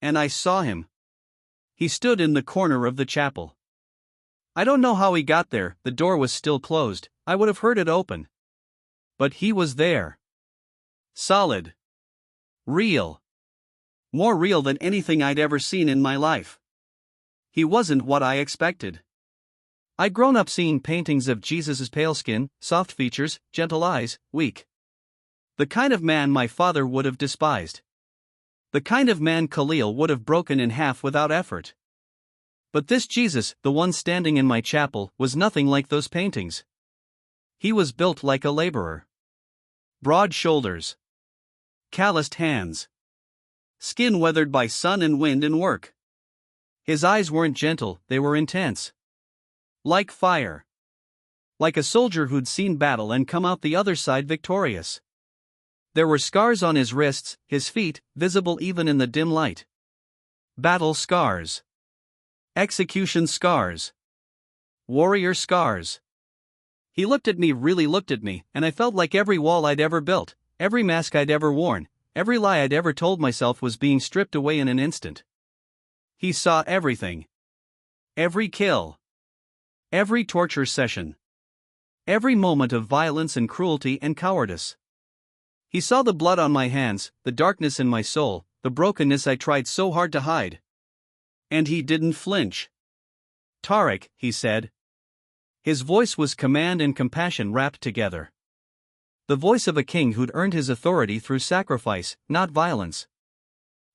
And I saw him. He stood in the corner of the chapel. I don't know how he got there, the door was still closed, I would have heard it open. But he was there. Solid. Real. More real than anything I'd ever seen in my life. He wasn't what I expected. I'd grown up seeing paintings of Jesus' pale skin, soft features, gentle eyes, weak. The kind of man my father would have despised. The kind of man Khalil would have broken in half without effort. But this Jesus, the one standing in my chapel, was nothing like those paintings. He was built like a laborer. Broad shoulders. Calloused hands. Skin weathered by sun and wind and work. His eyes weren't gentle, they were intense. Like fire. Like a soldier who'd seen battle and come out the other side victorious. There were scars on his wrists, his feet, visible even in the dim light. Battle scars. Execution scars. Warrior scars. He really looked at me, and I felt like every wall I'd ever built, every mask I'd ever worn, every lie I'd ever told myself was being stripped away in an instant. He saw everything. Every kill. Every torture session. Every moment of violence and cruelty and cowardice. He saw the blood on my hands, the darkness in my soul, the brokenness I tried so hard to hide. And he didn't flinch. "Tariq," he said. His voice was command and compassion wrapped together. The voice of a king who'd earned his authority through sacrifice, not violence.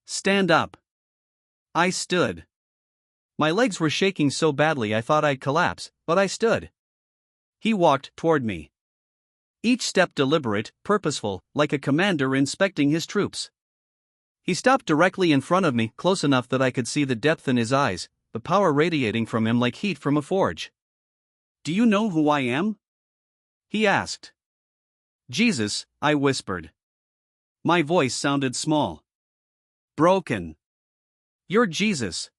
"Stand up." I stood. My legs were shaking so badly I thought I'd collapse, but I stood. He walked toward me. Each step deliberate, purposeful, like a commander inspecting his troops. He stopped directly in front of me, close enough that I could see the depth in his eyes, the power radiating from him like heat from a forge. "Do you know who I am?" he asked. "Jesus," I whispered. My voice sounded small. "Broken. You're Jesus."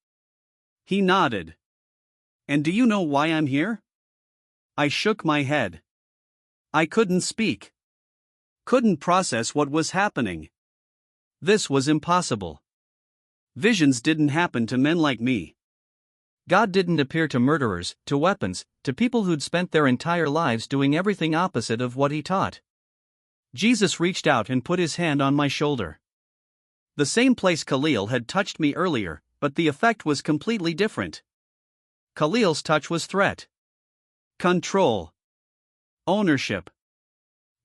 He nodded. "And do you know why I'm here?" I shook my head. I couldn't speak. Couldn't process what was happening. This was impossible. Visions didn't happen to men like me. God didn't appear to murderers, to weapons, to people who'd spent their entire lives doing everything opposite of what he taught. Jesus reached out and put his hand on my shoulder. The same place Khalil had touched me earlier, but the effect was completely different. Khalil's touch was threat. Control. Ownership.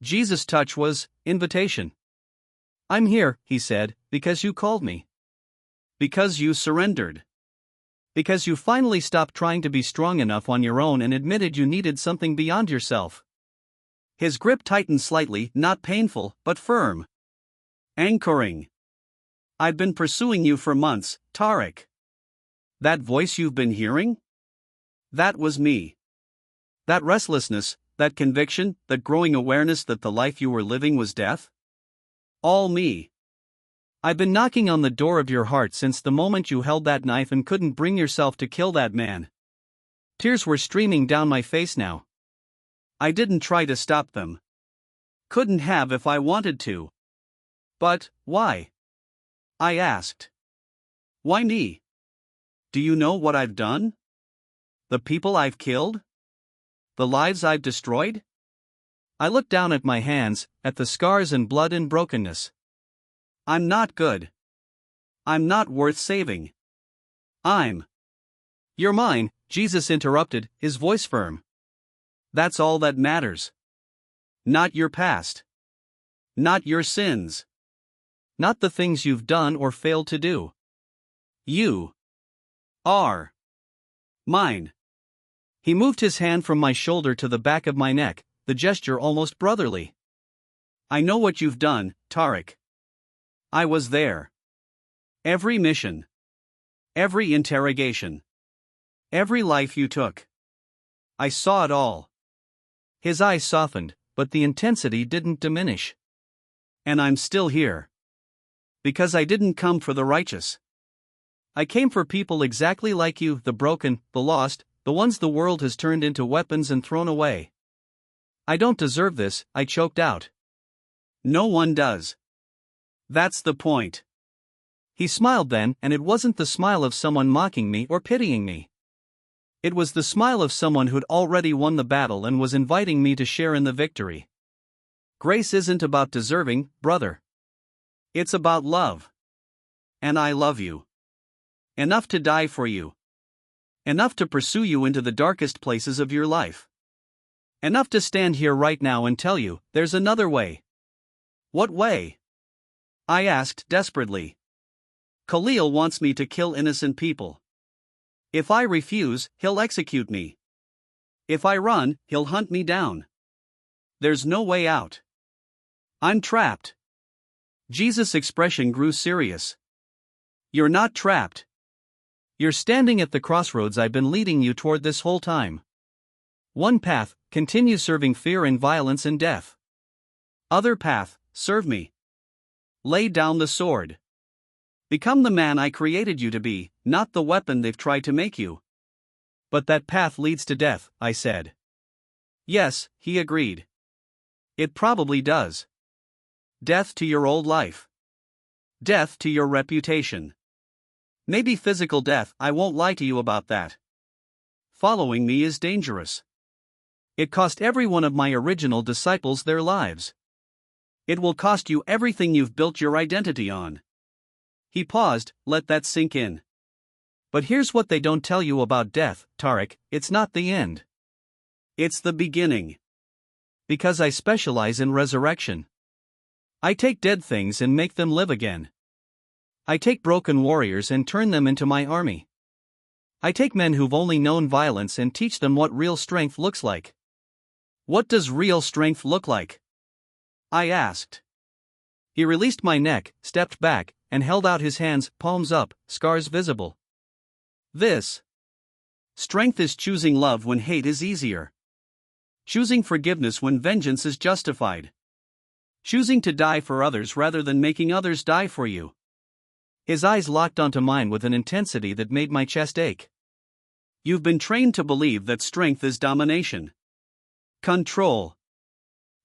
Jesus' touch was invitation. "I'm here," he said, "because you called me. Because you surrendered. Because you finally stopped trying to be strong enough on your own and admitted you needed something beyond yourself." His grip tightened slightly, not painful, but firm. Anchoring. "I've been pursuing you for months, Tariq." "That voice you've been hearing?" That was me. That restlessness, that conviction, that growing awareness that the life you were living was death? All me. I've been knocking on the door of your heart since the moment you held that knife and couldn't bring yourself to kill that man. Tears were streaming down my face now. I didn't try to stop them. Couldn't have if I wanted to. But, why? I asked. Why me? Do you know what I've done? The people I've killed? The lives I've destroyed? I looked down at my hands, at the scars and blood and brokenness. I'm not good. I'm not worth saving. You're mine, Jesus interrupted, his voice firm. That's all that matters. Not your past. Not your sins. Not the things you've done or failed to do. You are mine. He moved his hand from my shoulder to the back of my neck, the gesture almost brotherly. I know what you've done, Tariq. I was there. Every mission. Every interrogation. Every life you took. I saw it all. His eyes softened, but the intensity didn't diminish. And I'm still here. Because I didn't come for the righteous. I came for people exactly like you, the broken, the lost, the ones the world has turned into weapons and thrown away. I don't deserve this, I choked out. No one does. That's the point. He smiled then, and it wasn't the smile of someone mocking me or pitying me. It was the smile of someone who'd already won the battle and was inviting me to share in the victory. Grace isn't about deserving, brother. It's about love. And I love you. Enough to die for you. Enough to pursue you into the darkest places of your life. Enough to stand here right now and tell you, there's another way. What way? I asked desperately. Khalil wants me to kill innocent people. If I refuse, he'll execute me. If I run, he'll hunt me down. There's no way out. I'm trapped. Jesus' expression grew serious. You're not trapped. You're standing at the crossroads I've been leading you toward this whole time. One path, continue serving fear and violence and death. Other path, serve me. Lay down the sword. Become the man I created you to be, not the weapon they've tried to make you. But that path leads to death, I said. Yes, he agreed. It probably does. Death to your old life. Death to your reputation. Maybe physical death, I won't lie to you about that. Following me is dangerous. It cost every one of my original disciples their lives. It will cost you everything you've built your identity on. He paused, let that sink in. But here's what they don't tell you about death, Tarek, it's not the end. It's the beginning. Because I specialize in resurrection. I take dead things and make them live again. I take broken warriors and turn them into my army. I take men who've only known violence and teach them what real strength looks like. What does real strength look like? I asked. He released my neck, stepped back, and held out his hands, palms up, scars visible. This. Strength is choosing love when hate is easier. Choosing forgiveness when vengeance is justified. Choosing to die for others rather than making others die for you. His eyes locked onto mine with an intensity that made my chest ache. You've been trained to believe that strength is domination. Control.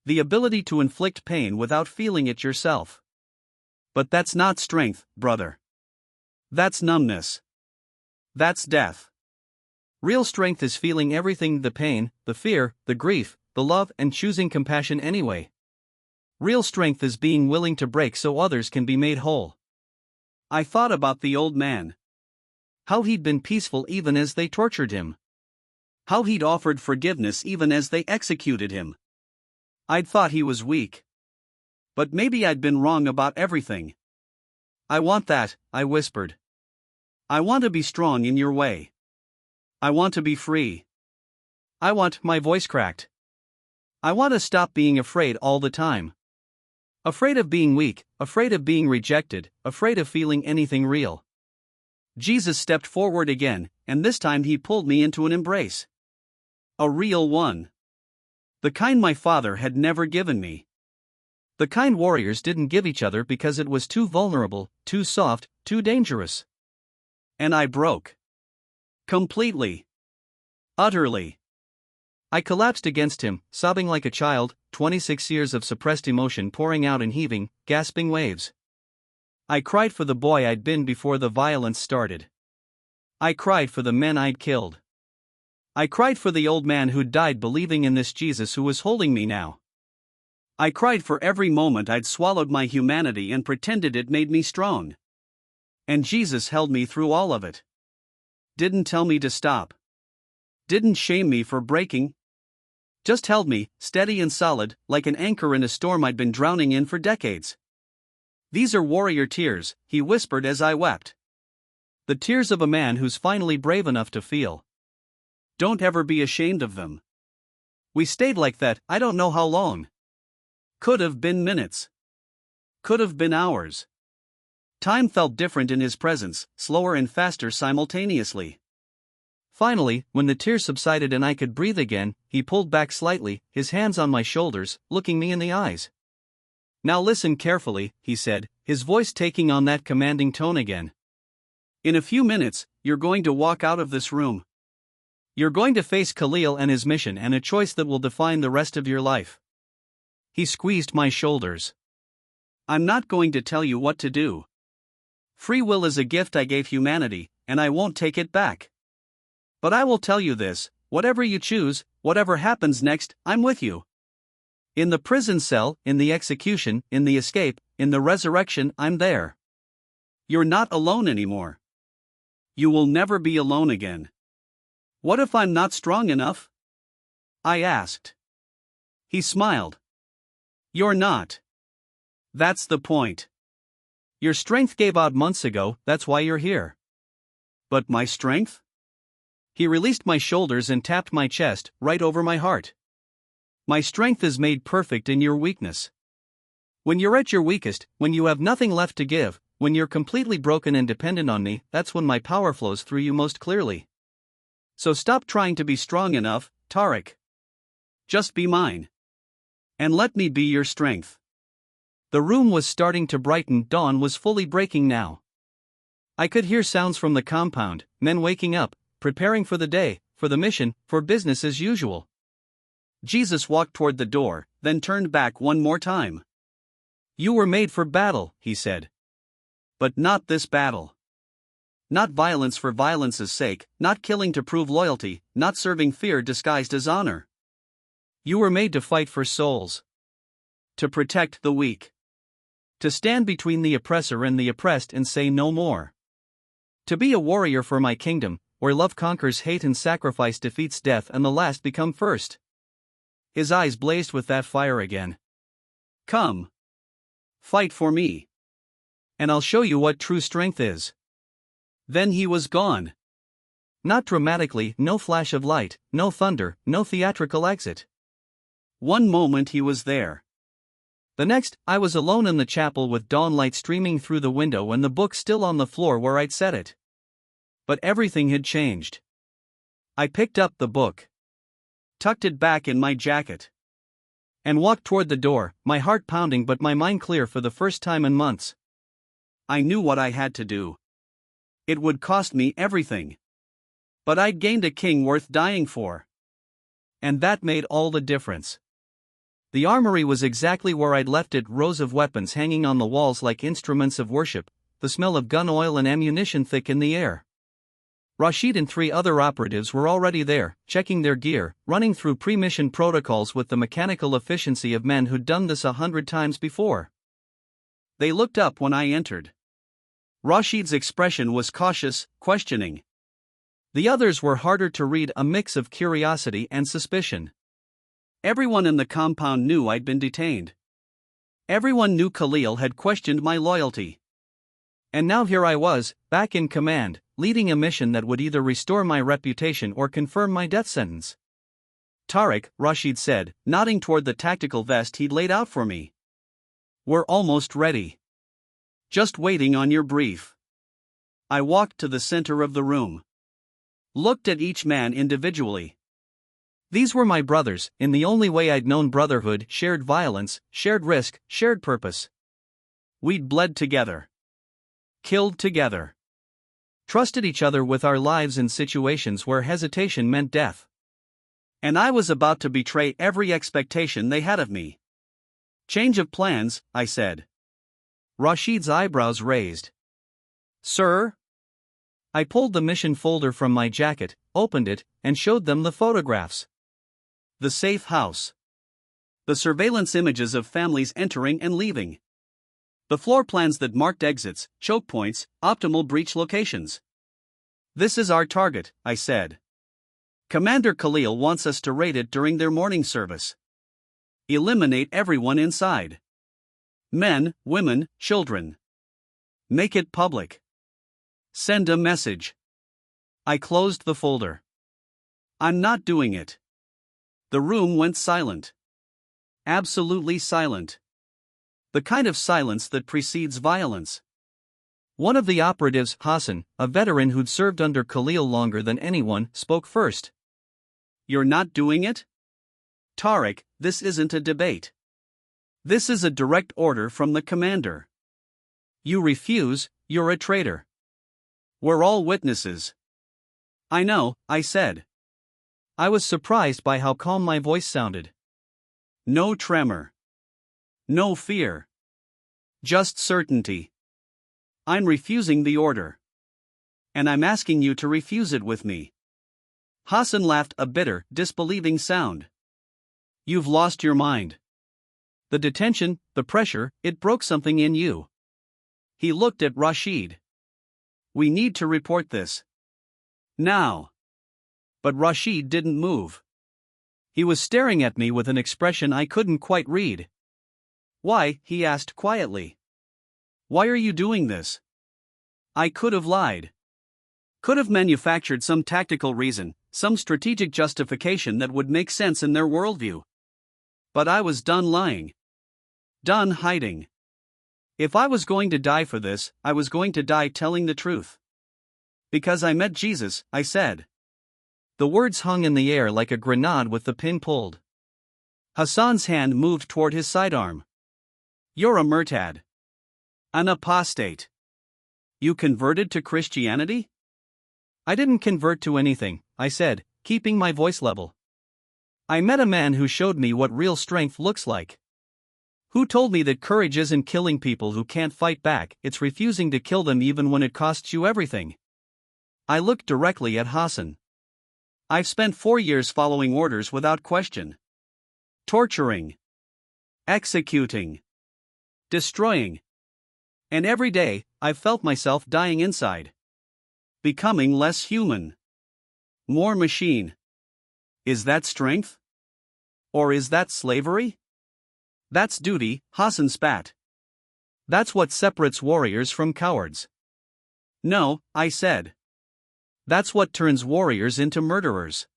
The ability to inflict pain without feeling it yourself. But that's not strength, brother. That's numbness. That's death. Real strength is feeling everything, the pain, the fear, the grief, the love, and choosing compassion anyway. Real strength is being willing to break so others can be made whole. I thought about the old man. How he'd been peaceful even as they tortured him. How he'd offered forgiveness even as they executed him. I'd thought he was weak. But maybe I'd been wrong about everything. I want that, I whispered. I want to be strong in your way. I want to be free. I want, my voice cracked. I want to stop being afraid all the time. Afraid of being weak, afraid of being rejected, afraid of feeling anything real. Jesus stepped forward again, and this time he pulled me into an embrace. A real one. The kind my father had never given me. The kind warriors didn't give each other because it was too vulnerable, too soft, too dangerous. And I broke. Completely. Utterly. I collapsed against him, sobbing like a child, 26 years of suppressed emotion pouring out in heaving, gasping waves. I cried for the boy I'd been before the violence started. I cried for the men I'd killed. I cried for the old man who'd died believing in this Jesus who was holding me now. I cried for every moment I'd swallowed my humanity and pretended it made me strong. And Jesus held me through all of it. Didn't tell me to stop. Didn't shame me for breaking. Just held me, steady and solid, like an anchor in a storm I'd been drowning in for decades. These are warrior tears, he whispered as I wept. The tears of a man who's finally brave enough to feel. Don't ever be ashamed of them. We stayed like that, I don't know how long. Could have been minutes. Could have been hours. Time felt different in his presence, slower and faster simultaneously. Finally, when the tears subsided and I could breathe again, he pulled back slightly, his hands on my shoulders, looking me in the eyes. Now listen carefully, he said, his voice taking on that commanding tone again. In a few minutes, you're going to walk out of this room. You're going to face Khalil and his mission and a choice that will define the rest of your life. He squeezed my shoulders. I'm not going to tell you what to do. Free will is a gift I gave humanity, and I won't take it back. But I will tell you this, whatever you choose, whatever happens next, I'm with you. In the prison cell, in the execution, in the escape, in the resurrection, I'm there. You're not alone anymore. You will never be alone again. What if I'm not strong enough? I asked. He smiled. You're not. That's the point. Your strength gave out months ago, that's why you're here. But my strength? He released my shoulders and tapped my chest, right over my heart. My strength is made perfect in your weakness. When you're at your weakest, when you have nothing left to give, when you're completely broken and dependent on me, that's when my power flows through you most clearly. So stop trying to be strong enough, Tariq. Just be mine. And let me be your strength. The room was starting to brighten, dawn was fully breaking now. I could hear sounds from the compound, men waking up, preparing for the day, for the mission, for business as usual. Jesus walked toward the door, then turned back one more time. You were made for battle, he said. But not this battle. Not violence for violence's sake, not killing to prove loyalty, not serving fear disguised as honor. You were made to fight for souls. To protect the weak. To stand between the oppressor and the oppressed and say no more. To be a warrior for my kingdom, where love conquers hate and sacrifice defeats death and the last become first. His eyes blazed with that fire again. Come. Fight for me. And I'll show you what true strength is. Then he was gone. Not dramatically, no flash of light, no thunder, no theatrical exit. One moment he was there. The next, I was alone in the chapel with dawn light streaming through the window and the book still on the floor where I'd set it. But everything had changed. I picked up the book, tucked it back in my jacket, and walked toward the door, my heart pounding but my mind clear for the first time in months. I knew what I had to do. It would cost me everything. But I'd gained a king worth dying for. And that made all the difference. The armory was exactly where I'd left it, rows of weapons hanging on the walls like instruments of worship, the smell of gun oil and ammunition thick in the air. Rashid and 3 other operatives were already there, checking their gear, running through pre-mission protocols with the mechanical efficiency of men who'd done this 100 times before. They looked up when I entered. Rashid's expression was cautious, questioning. The others were harder to read, a mix of curiosity and suspicion. Everyone in the compound knew I'd been detained. Everyone knew Khalil had questioned my loyalty. And now here I was, back in command, leading a mission that would either restore my reputation or confirm my death sentence. Tariq, Rashid said, nodding toward the tactical vest he'd laid out for me. We're almost ready. Just waiting on your brief. I walked to the center of the room. Looked at each man individually. These were my brothers, in the only way I'd known brotherhood, shared violence, shared risk, shared purpose. We'd bled together. Killed together. Trusted each other with our lives in situations where hesitation meant death. And I was about to betray every expectation they had of me. Change of plans, I said. Rashid's eyebrows raised. Sir? I pulled the mission folder from my jacket, opened it, and showed them the photographs. The safe house. The surveillance images of families entering and leaving. The floor plans that marked exits, choke points, optimal breach locations. This is our target, I said. Commander Khalil wants us to raid it during their morning service. Eliminate everyone inside. Men, women, children. Make it public. Send a message. I closed the folder. I'm not doing it. The room went silent. Absolutely silent. The kind of silence that precedes violence. One of the operatives, Hassan, a veteran who'd served under Khalil longer than anyone, spoke first. You're not doing it? Tariq, this isn't a debate. This is a direct order from the commander. You refuse, you're a traitor. We're all witnesses. I know, I said. I was surprised by how calm my voice sounded. No tremor. No fear. Just certainty. I'm refusing the order. And I'm asking you to refuse it with me. Hassan laughed, a bitter, disbelieving sound. You've lost your mind. The detention, the pressure, it broke something in you. He looked at Rashid. We need to report this. Now. But Rashid didn't move. He was staring at me with an expression I couldn't quite read. Why? He asked quietly. Why are you doing this? I could have lied. Could have manufactured some tactical reason, some strategic justification that would make sense in their worldview. But I was done lying. Done hiding. If I was going to die for this, I was going to die telling the truth. Because I met Jesus, I said. The words hung in the air like a grenade with the pin pulled. Hassan's hand moved toward his sidearm. You're a murtad. An apostate. You converted to Christianity? I didn't convert to anything, I said, keeping my voice level. I met a man who showed me what real strength looks like. Who told me that courage isn't killing people who can't fight back, it's refusing to kill them even when it costs you everything. I looked directly at Hassan. I've spent 4 years following orders without question. Torturing. Executing. Destroying. And every day, I've felt myself dying inside. Becoming less human. More machine. Is that strength? Or is that slavery? That's duty, Hassan spat. That's what separates warriors from cowards. No, I said. That's what turns warriors into murderers.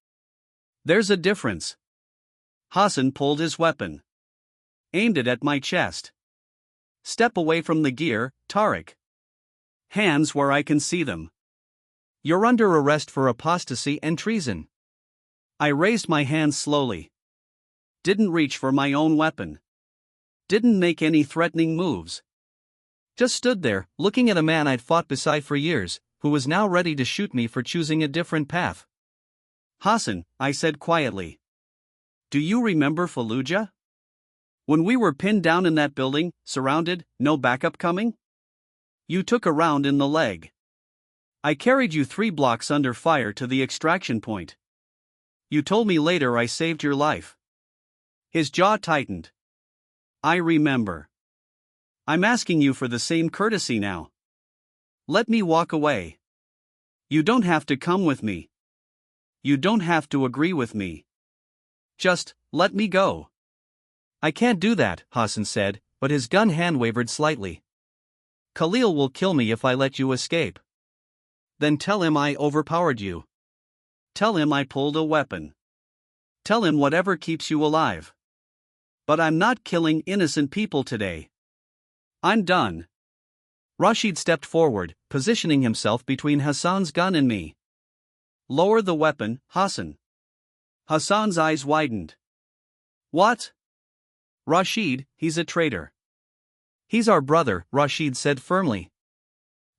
There's a difference. Hassan pulled his weapon. Aimed it at my chest. Step away from the gear, Tariq. Hands where I can see them. You're under arrest for apostasy and treason. I raised my hands slowly. Didn't reach for my own weapon. Didn't make any threatening moves. Just stood there, looking at a man I'd fought beside for years, who was now ready to shoot me for choosing a different path. Hassan, I said quietly. Do you remember Fallujah? When we were pinned down in that building, surrounded, no backup coming? You took a round in the leg. I carried you 3 blocks under fire to the extraction point. You told me later I saved your life. His jaw tightened. I remember. I'm asking you for the same courtesy now. Let me walk away. You don't have to come with me. You don't have to agree with me. Just, let me go. I can't do that, Hassan said, but his gun hand wavered slightly. Khalil will kill me if I let you escape. Then tell him I overpowered you. Tell him I pulled a weapon. Tell him whatever keeps you alive. But I'm not killing innocent people today. I'm done. Rashid stepped forward, positioning himself between Hassan's gun and me. Lower the weapon, Hassan. Hassan's eyes widened. What? Rashid, he's a traitor. He's our brother, Rashid said firmly.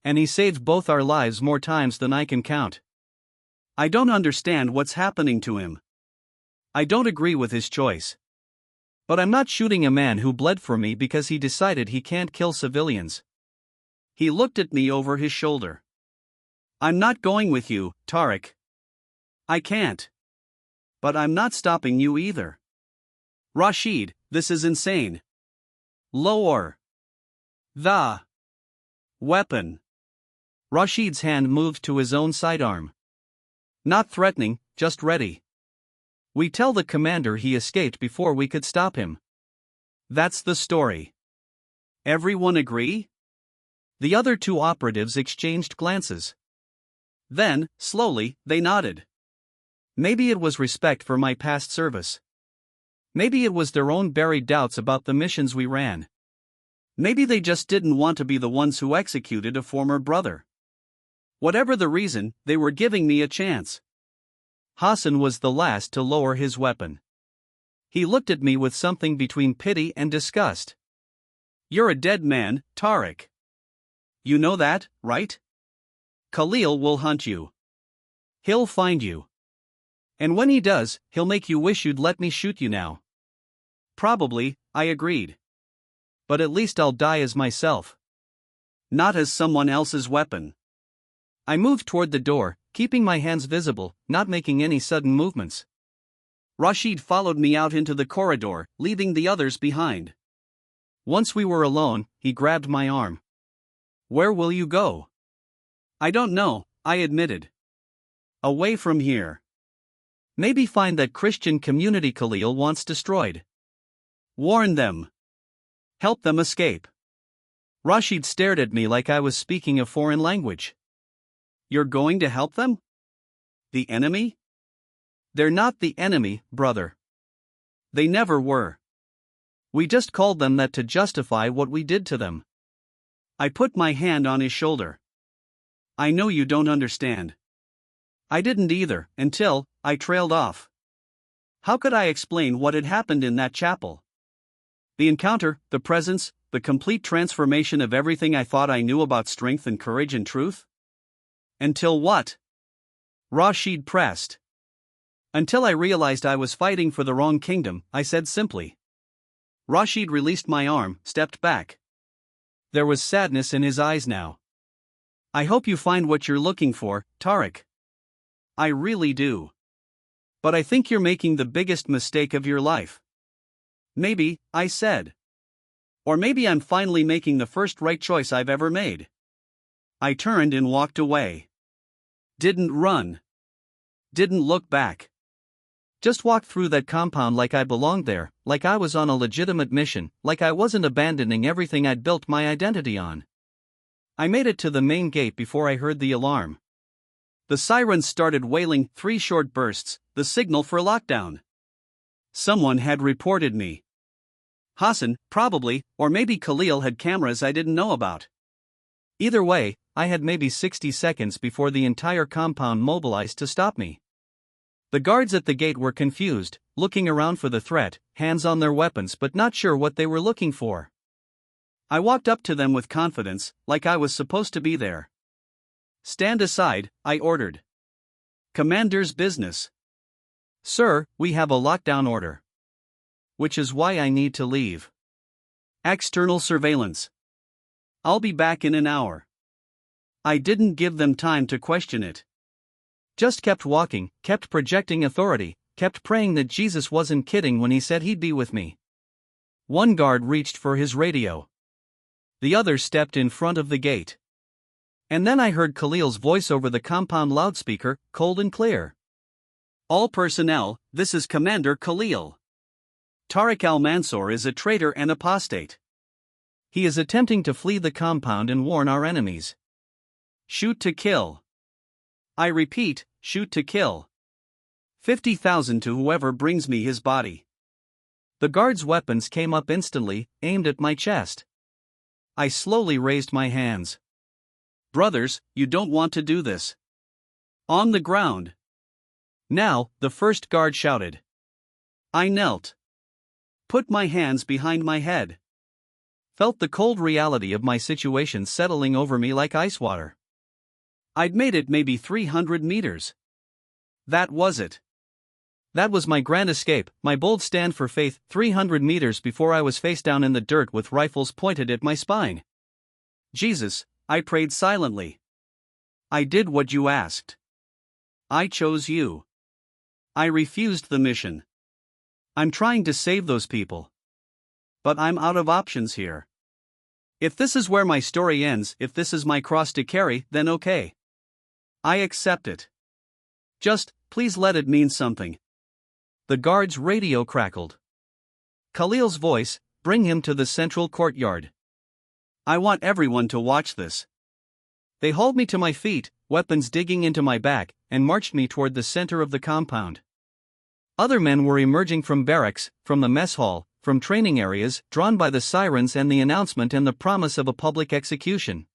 And he saved both our lives more times than I can count. I don't understand what's happening to him. I don't agree with his choice. But I'm not shooting a man who bled for me because he decided he can't kill civilians. He looked at me over his shoulder. I'm not going with you, Tariq. I can't. But I'm not stopping you either. Rashid, this is insane. Lower the weapon. Rashid's hand moved to his own sidearm. Not threatening, just ready. We tell the commander he escaped before we could stop him. That's the story. Everyone agree? The other 2 operatives exchanged glances. Then, slowly, they nodded. Maybe it was respect for my past service. Maybe it was their own buried doubts about the missions we ran. Maybe they just didn't want to be the ones who executed a former brother. Whatever the reason, they were giving me a chance. Hassan was the last to lower his weapon. He looked at me with something between pity and disgust. You're a dead man, Tariq. You know that, right? Khalil will hunt you. He'll find you. And when he does, he'll make you wish you'd let me shoot you now. Probably, I agreed. But at least I'll die as myself. Not as someone else's weapon. I moved toward the door, keeping my hands visible, not making any sudden movements. Rashid followed me out into the corridor, leaving the others behind. Once we were alone, he grabbed my arm. Where will you go? I don't know, I admitted. Away from here. Maybe find that Christian community Khalil wants destroyed. Warn them. Help them escape. Rashid stared at me like I was speaking a foreign language. You're going to help them? The enemy? They're not the enemy, brother. They never were. We just called them that to justify what we did to them. I put my hand on his shoulder. I know you don't understand. I didn't either, until I trailed off. How could I explain what had happened in that chapel? The encounter, the presence, the complete transformation of everything I thought I knew about strength and courage and truth? Until what? Rashid pressed. Until I realized I was fighting for the wrong kingdom, I said simply. Rashid released my arm, stepped back. There was sadness in his eyes now. I hope you find what you're looking for, Tariq. I really do. But I think you're making the biggest mistake of your life. Maybe, I said. Or maybe I'm finally making the first right choice I've ever made. I turned and walked away. Didn't run. Didn't look back. Just walked through that compound like I belonged there, like I was on a legitimate mission, like I wasn't abandoning everything I'd built my identity on. I made it to the main gate before I heard the alarm. The sirens started wailing, 3 short bursts, the signal for lockdown. Someone had reported me. Hassan, probably, or maybe Khalil had cameras I didn't know about. Either way, I had maybe 60 seconds before the entire compound mobilized to stop me. The guards at the gate were confused, looking around for the threat, hands on their weapons but not sure what they were looking for. I walked up to them with confidence, like I was supposed to be there. Stand aside, I ordered. Commander's business. Sir, we have a lockdown order. Which is why I need to leave. External surveillance. I'll be back in an hour. I didn't give them time to question it. Just kept walking, kept projecting authority, kept praying that Jesus wasn't kidding when he said he'd be with me. One guard reached for his radio. The other stepped in front of the gate. And then I heard Khalil's voice over the compound loudspeaker, cold and clear. All personnel, this is Commander Khalil. Tariq al-Mansour is a traitor and apostate. He is attempting to flee the compound and warn our enemies. Shoot to kill. I repeat, shoot to kill. 50,000 to whoever brings me his body. The guards' weapons came up instantly, aimed at my chest. I slowly raised my hands. Brothers, you don't want to do this. On the ground. Now, the first guard shouted. I knelt. Put my hands behind my head. Felt the cold reality of my situation settling over me like ice water. I'd made it maybe 300 meters. That was it. That was my grand escape, my bold stand for faith, 300 meters before I was face down in the dirt with rifles pointed at my spine. Jesus, I prayed silently. I did what you asked. I chose you. I refused the mission. I'm trying to save those people. But I'm out of options here. If this is where my story ends, if this is my cross to carry, then okay. I accept it. Just, please let it mean something. The guard's radio crackled. Khalil's voice, bring him to the central courtyard. I want everyone to watch this. They hauled me to my feet, weapons digging into my back, and marched me toward the center of the compound. Other men were emerging from barracks, from the mess hall, from training areas, drawn by the sirens and the announcement and the promise of a public execution.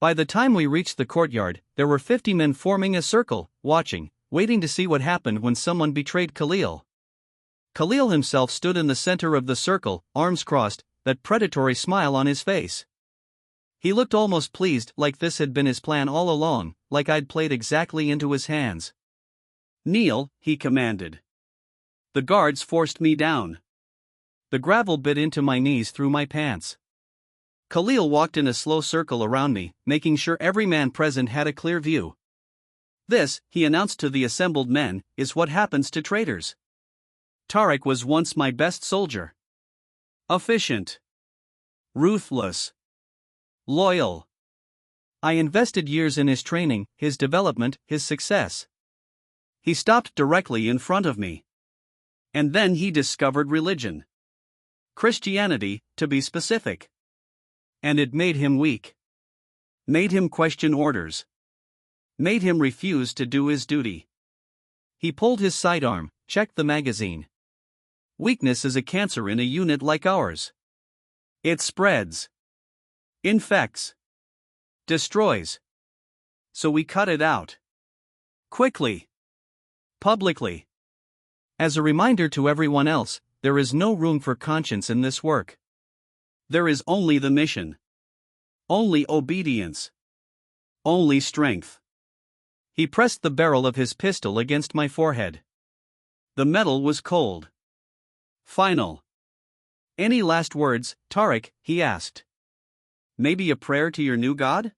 By the time we reached the courtyard, there were 50 men forming a circle, watching, waiting to see what happened when someone betrayed Khalil. Khalil himself stood in the center of the circle, arms crossed, that predatory smile on his face. He looked almost pleased, like this had been his plan all along, like I'd played exactly into his hands. Kneel, he commanded. The guards forced me down. The gravel bit into my knees through my pants. Khalil walked in a slow circle around me, making sure every man present had a clear view. This, he announced to the assembled men, is what happens to traitors. Tariq was once my best soldier. Efficient. Ruthless. Loyal. I invested years in his training, his development, his success. He stopped directly in front of me. And then he discovered religion. Christianity, to be specific. And it made him weak. Made him question orders. Made him refuse to do his duty. He pulled his sidearm, checked the magazine. Weakness is a cancer in a unit like ours. It spreads, infects, destroys. So we cut it out. Quickly. Publicly. As a reminder to everyone else, there is no room for conscience in this work. There is only the mission. Only obedience. Only strength. He pressed the barrel of his pistol against my forehead. The metal was cold. Final. Any last words, Tariq? He asked. Maybe a prayer to your new God?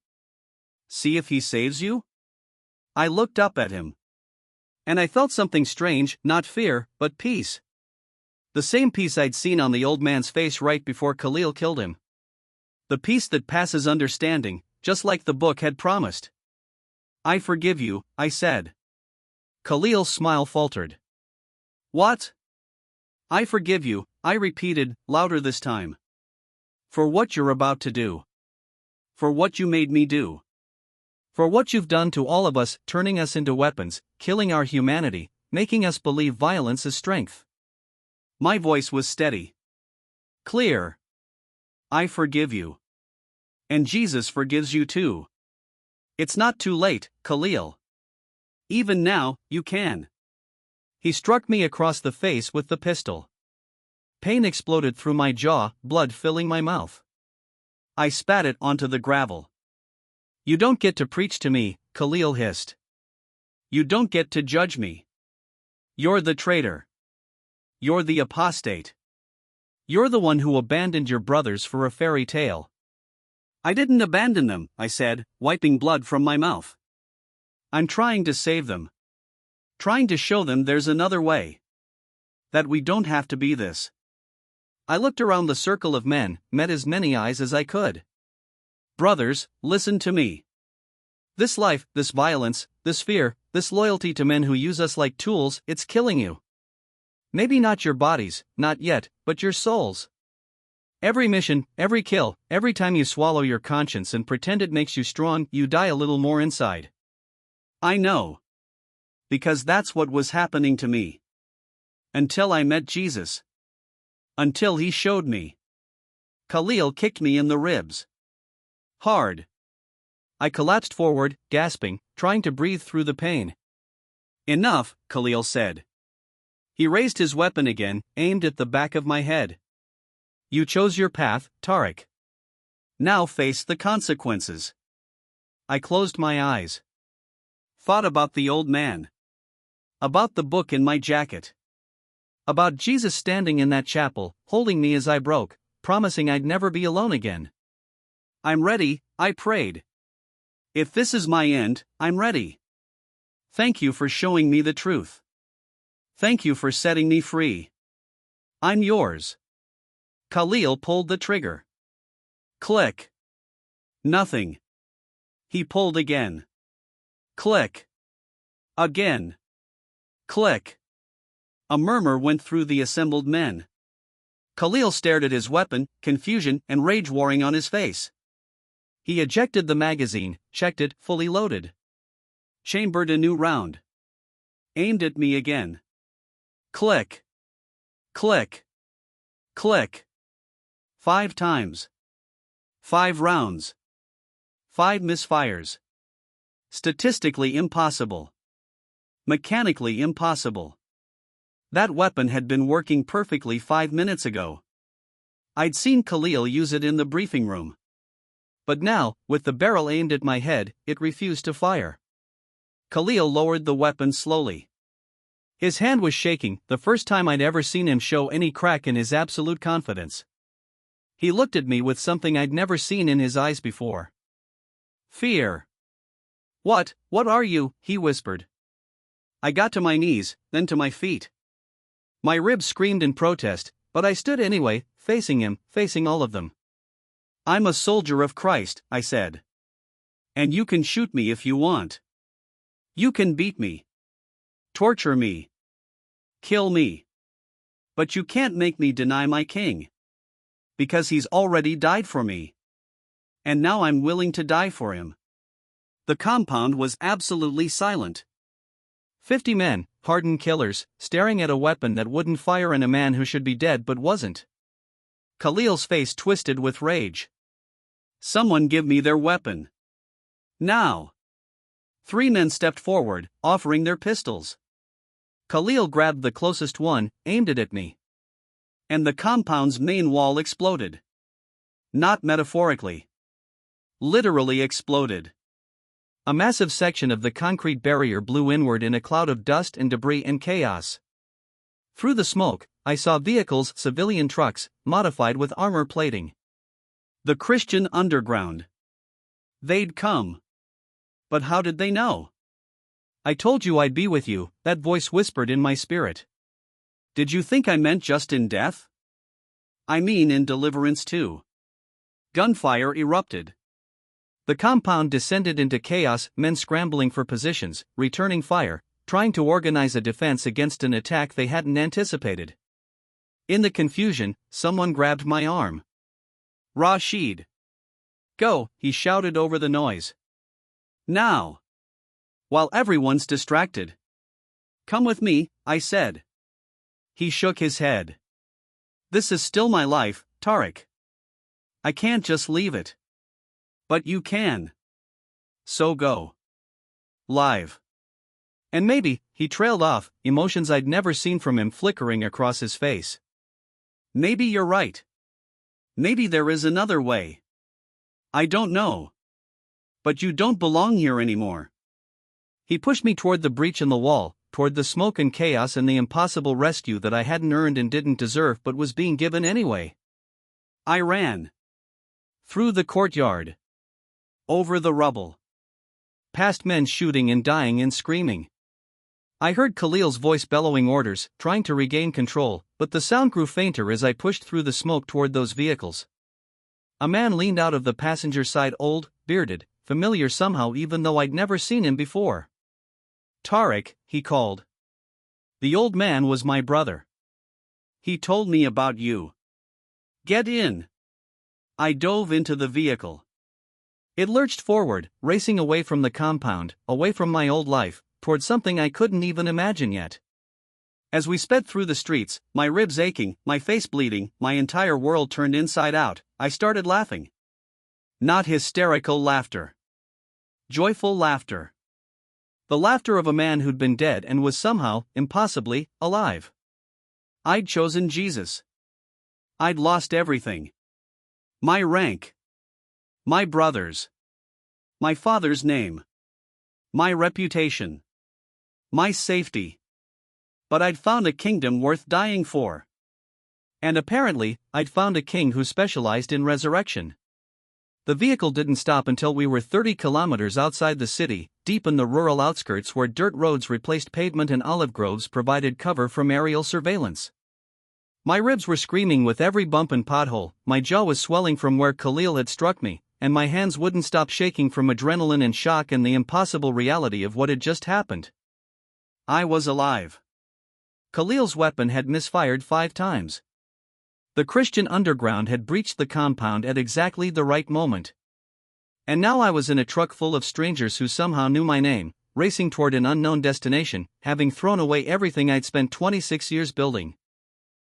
See if he saves you? I looked up at him. And I felt something strange, not fear, but peace. The same peace I'd seen on the old man's face right before Khalil killed him. The peace that passes understanding, just like the book had promised. I forgive you, I said. Khalil's smile faltered. What? I forgive you, I repeated, louder this time. For what you're about to do. For what you made me do. For what you've done to all of us, turning us into weapons, killing our humanity, making us believe violence is strength. My voice was steady. Clear. I forgive you. And Jesus forgives you too. It's not too late, Khalil. Even now, you can. He struck me across the face with the pistol. Pain exploded through my jaw, blood filling my mouth. I spat it onto the gravel. You don't get to preach to me, Khalil hissed. You don't get to judge me. You're the traitor. You're the apostate. You're the one who abandoned your brothers for a fairy tale. I didn't abandon them, I said, wiping blood from my mouth. I'm trying to save them. Trying to show them there's another way. That we don't have to be this. I looked around the circle of men, met as many eyes as I could. Brothers, listen to me. This life, this violence, this fear, this loyalty to men who use us like tools, it's killing you. Maybe not your bodies, not yet, but your souls. Every mission, every kill, every time you swallow your conscience and pretend it makes you strong, you die a little more inside. I know. Because that's what was happening to me. Until I met Jesus. Until he showed me. Khalil kicked me in the ribs. Hard. I collapsed forward, gasping, trying to breathe through the pain. Enough, Khalil said. He raised his weapon again, aimed at the back of my head. You chose your path, Tariq. Now face the consequences. I closed my eyes. Thought about the old man. About the book in my jacket. About Jesus standing in that chapel, holding me as I broke, promising I'd never be alone again. I'm ready, I prayed. If this is my end, I'm ready. Thank you for showing me the truth. Thank you for setting me free. I'm yours. Khalil pulled the trigger. Click. Nothing. He pulled again. Click. Again. Click. A murmur went through the assembled men. Khalil stared at his weapon, confusion and rage warring on his face. He ejected the magazine, checked it, fully loaded. Chambered a new round. Aimed at me again. Click. Click. Click. 5 times. 5 rounds. 5 misfires. Statistically impossible. Mechanically impossible. That weapon had been working perfectly 5 minutes ago. I'd seen Khalil use it in the briefing room. But now, with the barrel aimed at my head, it refused to fire. Khalil lowered the weapon slowly. His hand was shaking, the first time I'd ever seen him show any crack in his absolute confidence. He looked at me with something I'd never seen in his eyes before. Fear. What are you? He whispered. I got to my knees, then to my feet. My ribs screamed in protest, but I stood anyway, facing him, facing all of them. I'm a soldier of Christ, I said. And you can shoot me if you want. You can beat me. Torture me. Kill me. But you can't make me deny my king. Because he's already died for me. And now I'm willing to die for him. The compound was absolutely silent. 50 men, hardened killers, staring at a weapon that wouldn't fire and a man who should be dead but wasn't. Khalil's face twisted with rage. Someone give me their weapon. Now. 3 men stepped forward, offering their pistols. Khalil grabbed the closest one, aimed it at me. And the compound's main wall exploded. Not metaphorically. Literally exploded. A massive section of the concrete barrier blew inward in a cloud of dust and debris and chaos. Through the smoke, I saw vehicles, civilian trucks, modified with armor plating. The Christian underground. They'd come. But how did they know? I told you I'd be with you, that voice whispered in my spirit. Did you think I meant just in death? I mean in deliverance too. Gunfire erupted. The compound descended into chaos, men scrambling for positions, returning fire, trying to organize a defense against an attack they hadn't anticipated. In the confusion, someone grabbed my arm. Rashid. Go, he shouted over the noise. Now. While everyone's distracted. Come with me, I said. He shook his head. This is still my life, Tariq. I can't just leave it. But you can. So go. Live. And maybe, he trailed off, emotions I'd never seen from him flickering across his face. Maybe you're right. Maybe there is another way. I don't know. But you don't belong here anymore. He pushed me toward the breach in the wall, toward the smoke and chaos and the impossible rescue that I hadn't earned and didn't deserve but was being given anyway. I ran. Through the courtyard. Over the rubble. Past men shooting and dying and screaming. I heard Khalil's voice bellowing orders, trying to regain control, but the sound grew fainter as I pushed through the smoke toward those vehicles. A man leaned out of the passenger side, old, bearded, familiar somehow even though I'd never seen him before. Tariq, he called. The old man was my brother. He told me about you. Get in. I dove into the vehicle. It lurched forward, racing away from the compound, away from my old life, toward something I couldn't even imagine yet. As we sped through the streets, my ribs aching, my face bleeding, my entire world turned inside out, I started laughing. Not hysterical laughter. Joyful laughter. The laughter of a man who'd been dead and was somehow, impossibly, alive. I'd chosen Jesus. I'd lost everything. My rank. My brothers. My father's name. My reputation. My safety. But I'd found a kingdom worth dying for. And apparently, I'd found a king who specialized in resurrection. The vehicle didn't stop until we were 30 kilometers outside the city, deep in the rural outskirts where dirt roads replaced pavement and olive groves provided cover from aerial surveillance. My ribs were screaming with every bump and pothole, my jaw was swelling from where Khalil had struck me, and my hands wouldn't stop shaking from adrenaline and shock and the impossible reality of what had just happened. I was alive. Khalil's weapon had misfired 5 times. The Christian underground had breached the compound at exactly the right moment. And now I was in a truck full of strangers who somehow knew my name, racing toward an unknown destination, having thrown away everything I'd spent 26 years building.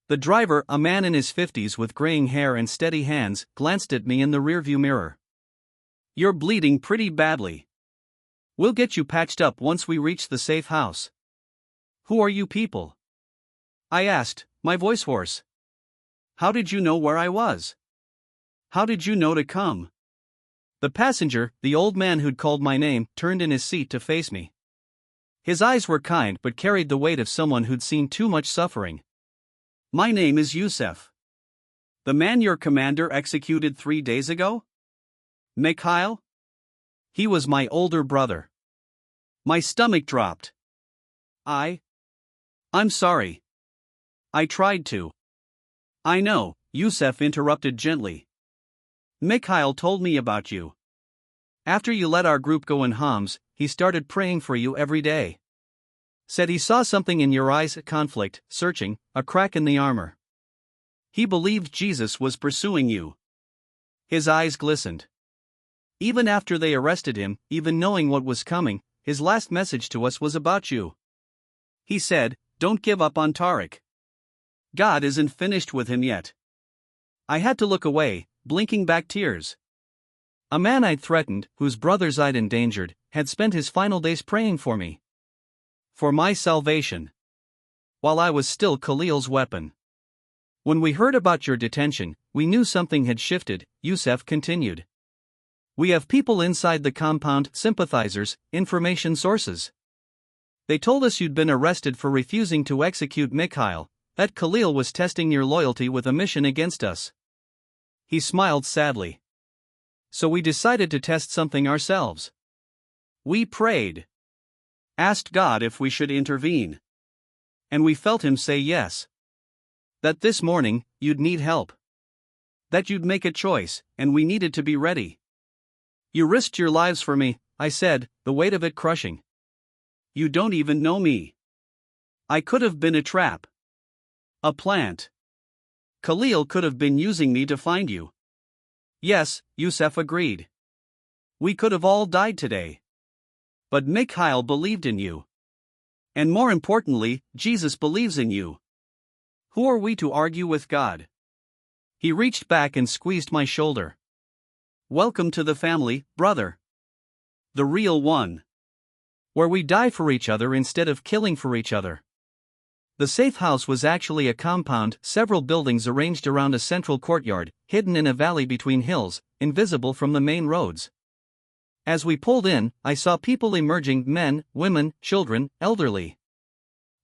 The driver, a man in his 50s with graying hair and steady hands, glanced at me in the rearview mirror. You're bleeding pretty badly. We'll get you patched up once we reach the safe house. Who are you people? I asked, my voice hoarse. How did you know where I was? How did you know to come? The passenger, the old man who'd called my name, turned in his seat to face me. His eyes were kind but carried the weight of someone who'd seen too much suffering. My name is Yusuf. The man your commander executed 3 days ago? Mikhail? He was my older brother. My stomach dropped. I'm sorry. I tried to. I know, Yusuf interrupted gently. Mikhail told me about you. After you let our group go in Homs, he started praying for you every day. Said he saw something in your eyes, conflict, searching, a crack in the armor. He believed Jesus was pursuing you. His eyes glistened. Even after they arrested him, even knowing what was coming, his last message to us was about you. He said, "Don't give up on Tariq. God isn't finished with him yet." I had to look away, blinking back tears. A man I'd threatened, whose brothers I'd endangered, had spent his final days praying for me. For my salvation. While I was still Khalil's weapon. When we heard about your detention, we knew something had shifted, Youssef continued. We have people inside the compound, sympathizers, information sources. They told us you'd been arrested for refusing to execute Mikhail, that Khalil was testing your loyalty with a mission against us. He smiled sadly. So we decided to test something ourselves. We prayed. Asked God if we should intervene. And we felt him say yes. That this morning, you'd need help. That you'd make a choice, and we needed to be ready. You risked your lives for me, I said, the weight of it crushing. You don't even know me. I could have been a trap. A plant. Khalil could have been using me to find you. Yes, Youssef agreed. We could have all died today. But Mikhail believed in you. And more importantly, Jesus believes in you. Who are we to argue with God? He reached back and squeezed my shoulder. Welcome to the family, brother. The real one. Where we die for each other instead of killing for each other. The safe house was actually a compound, several buildings arranged around a central courtyard, hidden in a valley between hills, invisible from the main roads. As we pulled in, I saw people emerging, men, women, children, elderly.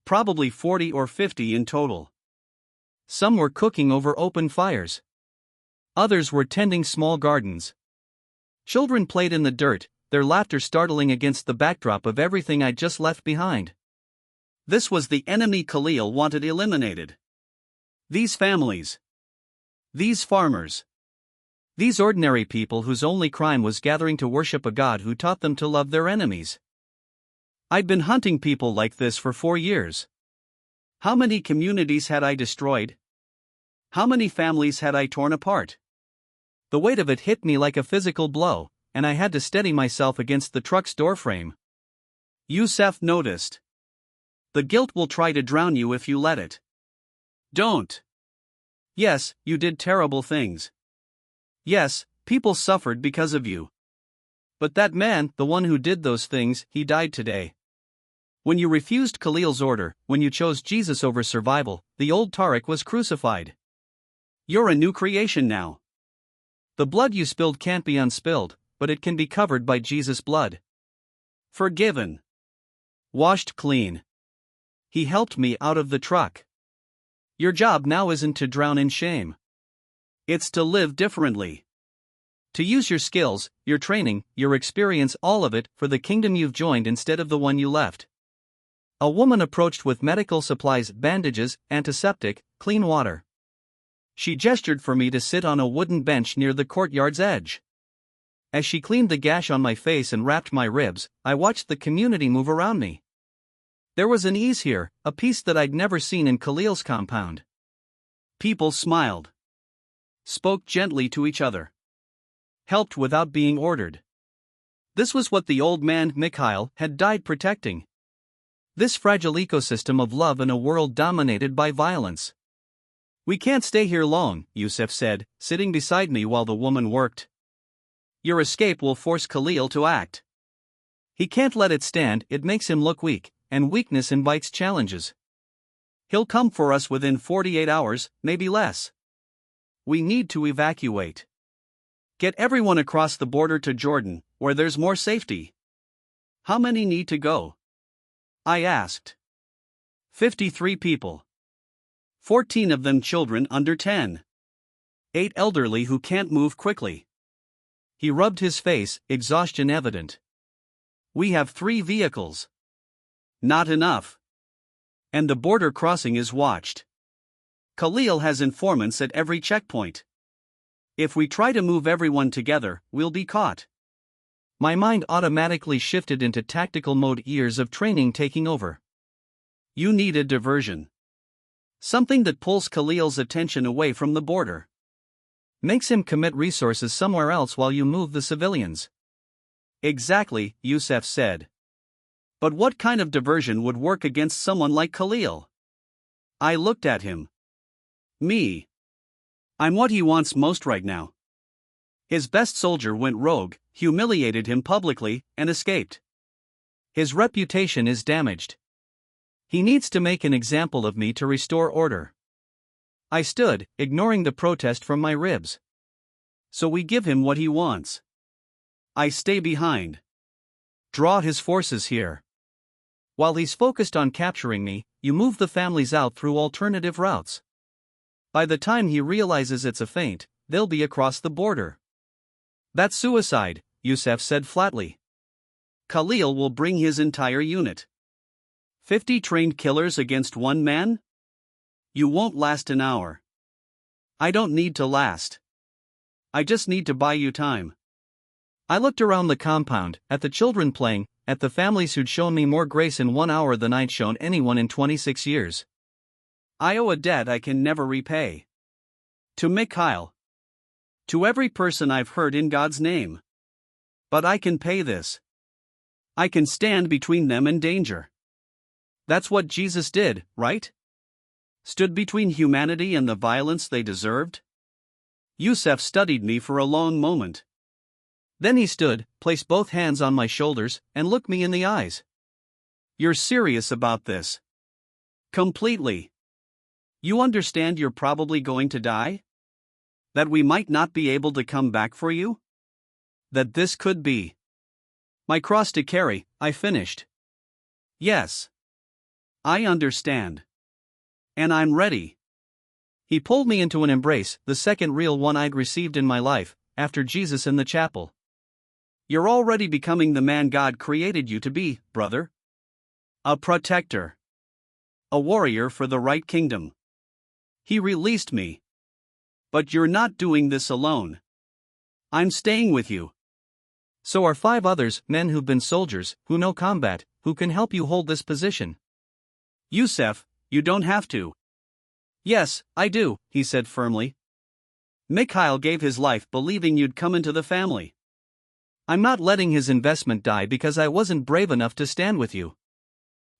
Probably 40 or 50 in total. Some were cooking over open fires. Others were tending small gardens. Children played in the dirt, their laughter startling against the backdrop of everything I'd just left behind. This was the enemy Khalil wanted eliminated. These families. These farmers. These ordinary people whose only crime was gathering to worship a God who taught them to love their enemies. I'd been hunting people like this for 4 years. How many communities had I destroyed? How many families had I torn apart? The weight of it hit me like a physical blow, and I had to steady myself against the truck's doorframe. Youssef noticed. The guilt will try to drown you if you let it. Don't. Yes, you did terrible things. Yes, people suffered because of you. But that man, the one who did those things, he died today. When you refused Khalil's order, when you chose Jesus over survival, the old Tariq was crucified. You're a new creation now. The blood you spilled can't be unspilled, but it can be covered by Jesus' blood. Forgiven. Washed clean. He helped me out of the truck. Your job now isn't to drown in shame. It's to live differently. To use your skills, your training, your experience, all of it, for the kingdom you've joined instead of the one you left. A woman approached with medical supplies, bandages, antiseptic, clean water. She gestured for me to sit on a wooden bench near the courtyard's edge. As she cleaned the gash on my face and wrapped my ribs, I watched the community move around me. There was an ease here, a peace that I'd never seen in Khalil's compound. People smiled. Spoke gently to each other. Helped without being ordered. This was what the old man, Mikhail, had died protecting. This fragile ecosystem of love in a world dominated by violence. We can't stay here long, Youssef said, sitting beside me while the woman worked. Your escape will force Khalil to act. He can't let it stand, it makes him look weak, and weakness invites challenges. He'll come for us within 48 hours, maybe less. We need to evacuate. Get everyone across the border to Jordan, where there's more safety. How many need to go? I asked. 53 people. 14 of them children under 10. 8 elderly who can't move quickly. He rubbed his face, exhaustion evident. We have 3 vehicles. Not enough. And the border crossing is watched. Khalil has informants at every checkpoint. If we try to move everyone together, we'll be caught. My mind automatically shifted into tactical mode, years of training taking over. You need a diversion. Something that pulls Khalil's attention away from the border. Makes him commit resources somewhere else while you move the civilians. Exactly, Youssef said. But what kind of diversion would work against someone like Khalil? I looked at him. Me. I'm what he wants most right now. His best soldier went rogue, humiliated him publicly, and escaped. His reputation is damaged. He needs to make an example of me to restore order. I stood, ignoring the protest from my ribs. So we give him what he wants. I stay behind. Draw his forces here. While he's focused on capturing me, you move the families out through alternative routes. By the time he realizes it's a feint, they'll be across the border. That's suicide, Youssef said flatly. Khalil will bring his entire unit. 50 trained killers against one man? You won't last an hour. I don't need to last. I just need to buy you time. I looked around the compound, at the children playing, at the families who'd shown me more grace in 1 hour than I'd shown anyone in 26 years. I owe a debt I can never repay. To Mikhail. To every person I've hurt in God's name. But I can pay this. I can stand between them and danger. That's what Jesus did, right? Stood between humanity and the violence they deserved? Youssef studied me for a long moment. Then he stood, placed both hands on my shoulders, and looked me in the eyes. You're serious about this? Completely. You understand you're probably going to die? That we might not be able to come back for you? That this could be my cross to carry, I finished. Yes. I understand. And I'm ready. He pulled me into an embrace, the second real one I'd received in my life, after Jesus in the chapel. You're already becoming the man God created you to be, brother. A protector. A warrior for the right kingdom. He released me. But you're not doing this alone. I'm staying with you. So are 5 others, men who've been soldiers, who know combat, who can help you hold this position. Youssef, you don't have to. Yes, I do, he said firmly. Mikhail gave his life believing you'd come into the family. I'm not letting his investment die because I wasn't brave enough to stand with you.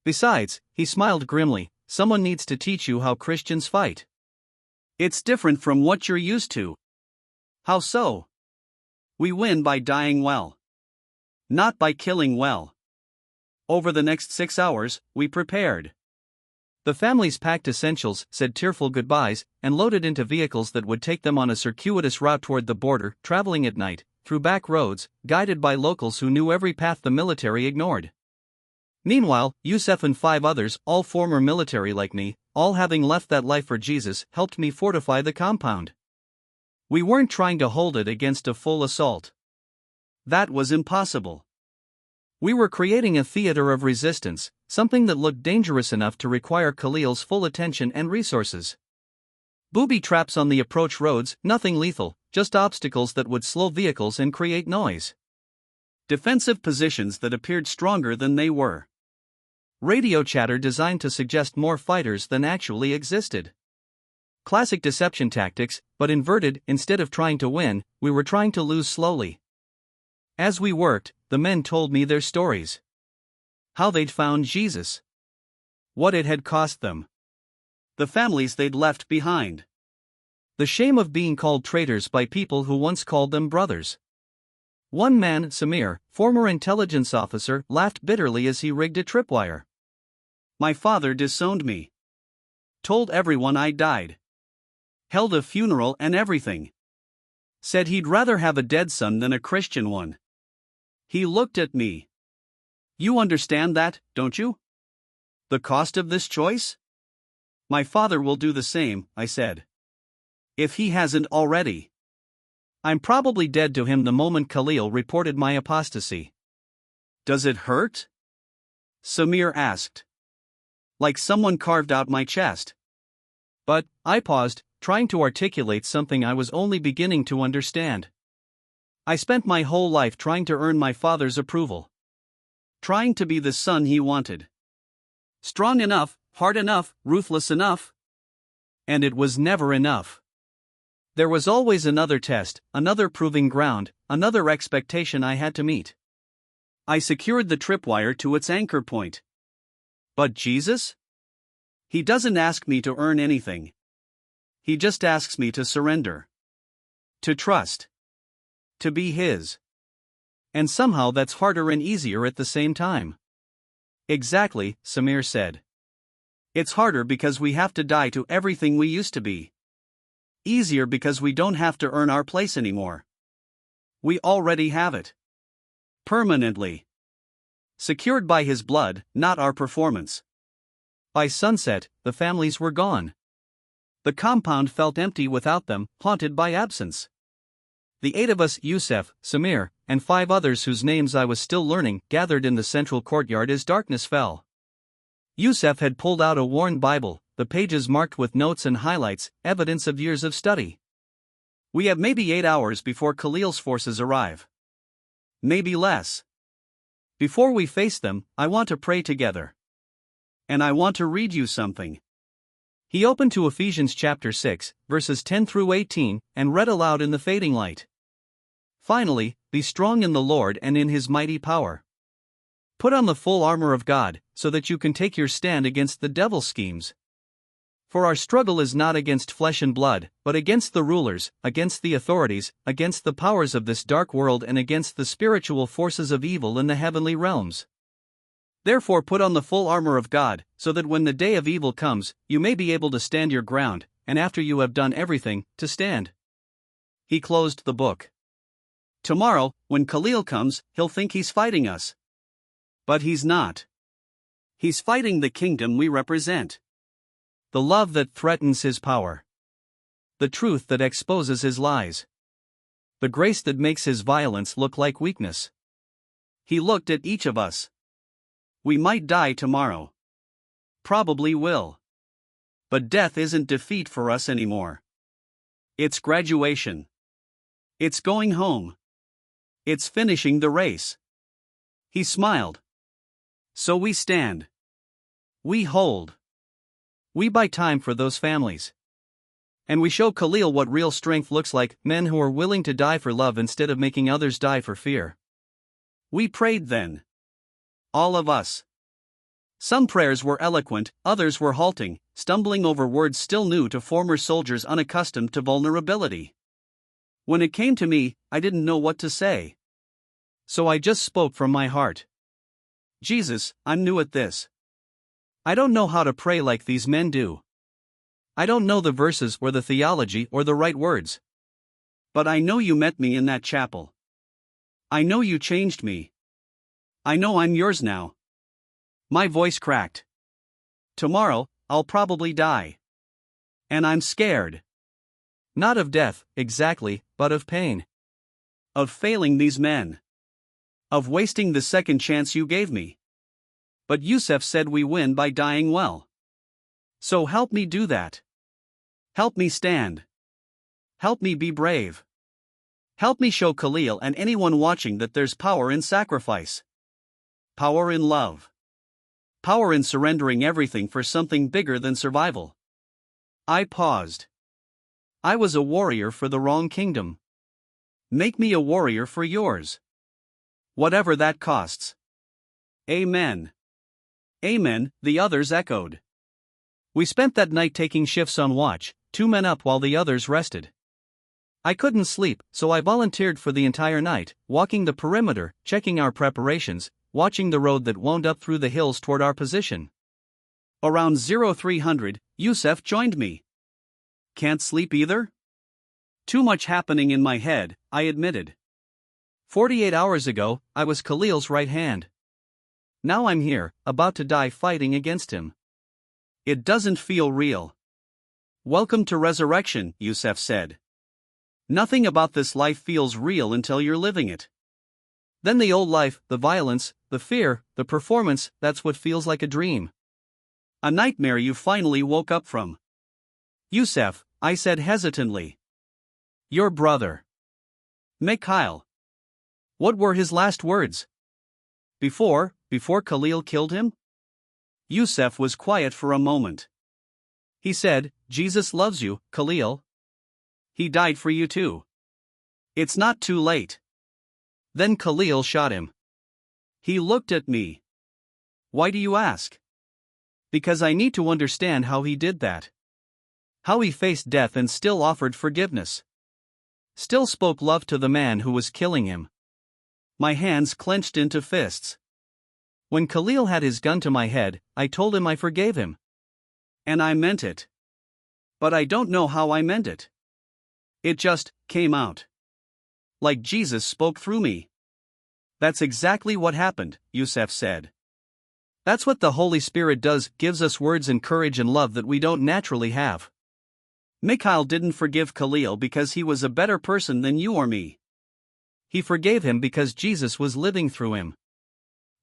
Besides, he smiled grimly, someone needs to teach you how Christians fight. It's different from what you're used to. How so? We win by dying well. Not by killing well. Over the next 6 hours, we prepared. The families packed essentials, said tearful goodbyes, and loaded into vehicles that would take them on a circuitous route toward the border, traveling at night, through back roads, guided by locals who knew every path the military ignored. Meanwhile, Youssef and 5 others, all former military like me, all having left that life for Jesus, helped me fortify the compound. We weren't trying to hold it against a full assault. That was impossible. We were creating a theater of resistance, something that looked dangerous enough to require Khalil's full attention and resources. Booby traps on the approach roads, nothing lethal, just obstacles that would slow vehicles and create noise. Defensive positions that appeared stronger than they were. Radio chatter designed to suggest more fighters than actually existed. Classic deception tactics, but inverted. Instead of trying to win, we were trying to lose slowly. As we worked, the men told me their stories. How they'd found Jesus. What it had cost them. The families they'd left behind. The shame of being called traitors by people who once called them brothers. One man, Samir, former intelligence officer, laughed bitterly as he rigged a tripwire. My father disowned me. Told everyone I died. Held a funeral and everything. Said he'd rather have a dead son than a Christian one. He looked at me. You understand that, don't you? The cost of this choice? My father will do the same, I said. If he hasn't already. I'm probably dead to him the moment Khalil reported my apostasy. Does it hurt? Samir asked. Like someone carved out my chest. But, I paused, trying to articulate something I was only beginning to understand. I spent my whole life trying to earn my father's approval. Trying to be the son he wanted. Strong enough, hard enough, ruthless enough. And it was never enough. There was always another test, another proving ground, another expectation I had to meet. I secured the tripwire to its anchor point. But Jesus? He doesn't ask me to earn anything. He just asks me to surrender. To trust. To be His. And somehow that's harder and easier at the same time. Exactly, Samir said. It's harder because we have to die to everything we used to be. Easier because we don't have to earn our place anymore. We already have it. Permanently. Secured by His blood, not our performance. By sunset, the families were gone. The compound felt empty without them, haunted by absence. The 8 of us, Yusef, Samir, and 5 others whose names I was still learning, gathered in the central courtyard as darkness fell. Yusef had pulled out a worn Bible, the pages marked with notes and highlights, evidence of years of study. We have maybe 8 hours before Khalil's forces arrive. Maybe less. Before we face them, I want to pray together. And I want to read you something. He opened to Ephesians chapter 6, verses 10 through 18, and read aloud in the fading light. Finally, be strong in the Lord and in His mighty power. Put on the full armor of God, so that you can take your stand against the devil's schemes. For our struggle is not against flesh and blood, but against the rulers, against the authorities, against the powers of this dark world, and against the spiritual forces of evil in the heavenly realms. Therefore put on the full armor of God, so that when the day of evil comes, you may be able to stand your ground, and after you have done everything, to stand. He closed the book. Tomorrow, when Khalil comes, he'll think he's fighting us. But he's not. He's fighting the kingdom we represent. The love that threatens his power. The truth that exposes his lies. The grace that makes his violence look like weakness. He looked at each of us. We might die tomorrow. Probably will. But death isn't defeat for us anymore. It's graduation. It's going home. It's finishing the race. He smiled. So we stand. We hold. We buy time for those families. And we show Khalil what real strength looks like, men who are willing to die for love instead of making others die for fear. We prayed then. All of us. Some prayers were eloquent, others were halting, stumbling over words still new to former soldiers unaccustomed to vulnerability. When it came to me, I didn't know what to say. So I just spoke from my heart. Jesus, I'm new at this. I don't know how to pray like these men do. I don't know the verses or the theology or the right words. But I know you met me in that chapel. I know you changed me. I know I'm yours now. My voice cracked. Tomorrow, I'll probably die. And I'm scared. Not of death, exactly, but of pain. Of failing these men. Of wasting the second chance you gave me. But Yusef said we win by dying well. So help me do that. Help me stand. Help me be brave. Help me show Khalil and anyone watching that there's power in sacrifice. Power in love. Power in surrendering everything for something bigger than survival. I paused. I was a warrior for the wrong kingdom. Make me a warrior for yours. Whatever that costs. Amen. Amen, the others echoed. We spent that night taking shifts on watch, 2 men up while the others rested. I couldn't sleep, so I volunteered for the entire night, walking the perimeter, checking our preparations, watching the road that wound up through the hills toward our position. Around 0300, Yusef joined me. Can't sleep either? Too much happening in my head, I admitted. 48 hours ago, I was Khalil's right hand. Now I'm here, about to die fighting against him. It doesn't feel real. Welcome to resurrection, Yusef said. Nothing about this life feels real until you're living it. Then the old life, the violence, the fear, the performance, that's what feels like a dream. A nightmare you finally woke up from. Yusef, I said hesitantly. Your brother. Mikhail. What were his last words? Before Khalil killed him? Yusef was quiet for a moment. He said, Jesus loves you, Khalil. He died for you too. It's not too late. Then Khalil shot him. He looked at me. Why do you ask? Because I need to understand how he did that. How he faced death and still offered forgiveness. Still spoke love to the man who was killing him. My hands clenched into fists. When Khalil had his gun to my head, I told him I forgave him. And I meant it. But I don't know how I meant it. It just came out. Like Jesus spoke through me. That's exactly what happened, Yusef said. That's what the Holy Spirit does, gives us words and courage and love that we don't naturally have. Mikhail didn't forgive Khalil because he was a better person than you or me. He forgave him because Jesus was living through him.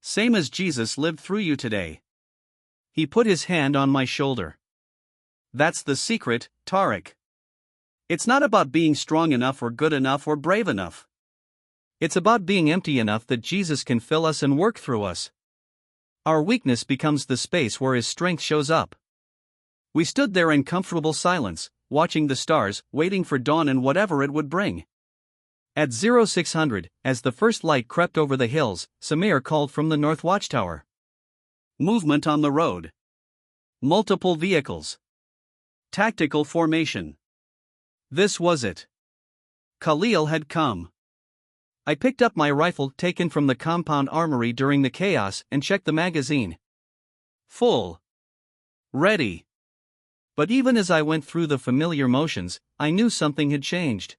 Same as Jesus lived through you today. He put his hand on my shoulder. That's the secret, Tariq. It's not about being strong enough or good enough or brave enough. It's about being empty enough that Jesus can fill us and work through us. Our weakness becomes the space where his strength shows up. We stood there in comfortable silence, watching the stars, waiting for dawn and whatever it would bring. At 0600, as the first light crept over the hills, Samir called from the north watchtower. Movement on the road. Multiple vehicles. Tactical formation. This was it. Khalil had come. I picked up my rifle taken from the compound armory during the chaos and checked the magazine. Full. Ready. But even as I went through the familiar motions, I knew something had changed.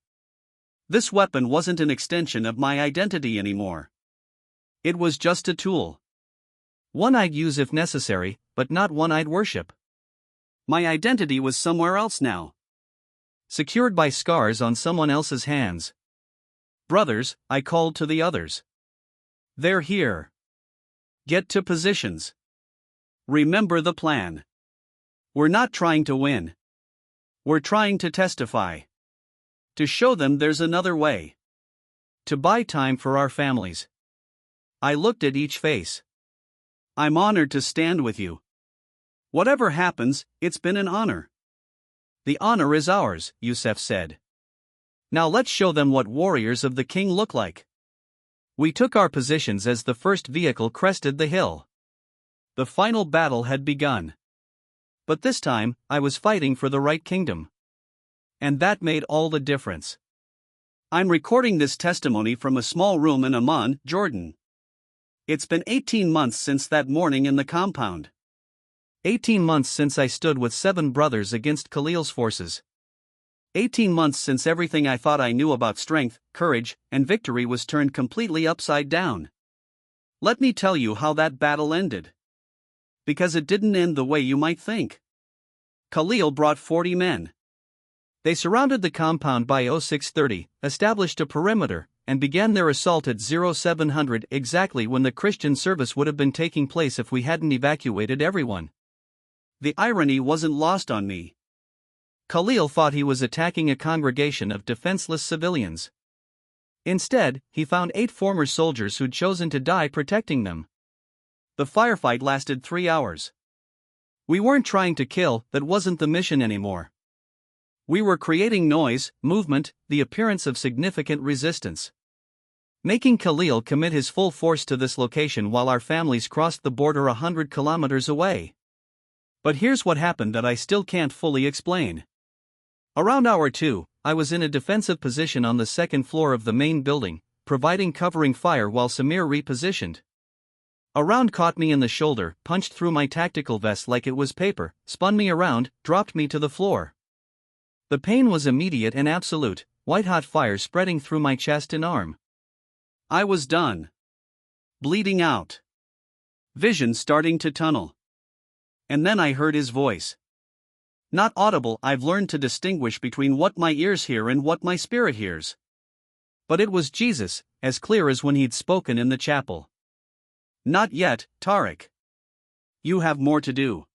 This weapon wasn't an extension of my identity anymore. It was just a tool. One I'd use if necessary, but not one I'd worship. My identity was somewhere else now. Secured by scars on someone else's hands. Brothers, I called to the others. They're here. Get to positions. Remember the plan. We're not trying to win. We're trying to testify. To show them there's another way. To buy time for our families. I looked at each face. I'm honored to stand with you. Whatever happens, it's been an honor. The honor is ours, Yusef said. Now let's show them what warriors of the king look like. We took our positions as the first vehicle crested the hill. The final battle had begun. But this time, I was fighting for the right kingdom. And that made all the difference. I'm recording this testimony from a small room in Amman, Jordan. It's been 18 months since that morning in the compound. 18 months since I stood with 7 brothers against Khalil's forces. 18 months since everything I thought I knew about strength, courage, and victory was turned completely upside down. Let me tell you how that battle ended. Because it didn't end the way you might think. Khalil brought 40 men. They surrounded the compound by 0630, established a perimeter, and began their assault at 0700 exactly when the Christian service would have been taking place if we hadn't evacuated everyone. The irony wasn't lost on me. Khalil thought he was attacking a congregation of defenseless civilians. Instead, he found 8 former soldiers who'd chosen to die protecting them. The firefight lasted 3 hours. We weren't trying to kill, that wasn't the mission anymore. We were creating noise, movement, the appearance of significant resistance. Making Khalil commit his full force to this location while our families crossed the border 100 kilometers away. But here's what happened that I still can't fully explain. Around hour 2, I was in a defensive position on the second floor of the main building, providing covering fire while Samir repositioned. A round caught me in the shoulder, punched through my tactical vest like it was paper, spun me around, dropped me to the floor. The pain was immediate and absolute, white-hot fire spreading through my chest and arm. I was done. Bleeding out. Vision starting to tunnel. And then I heard his voice. Not audible, I've learned to distinguish between what my ears hear and what my spirit hears. But it was Jesus, as clear as when he'd spoken in the chapel. Not yet, Tariq. You have more to do.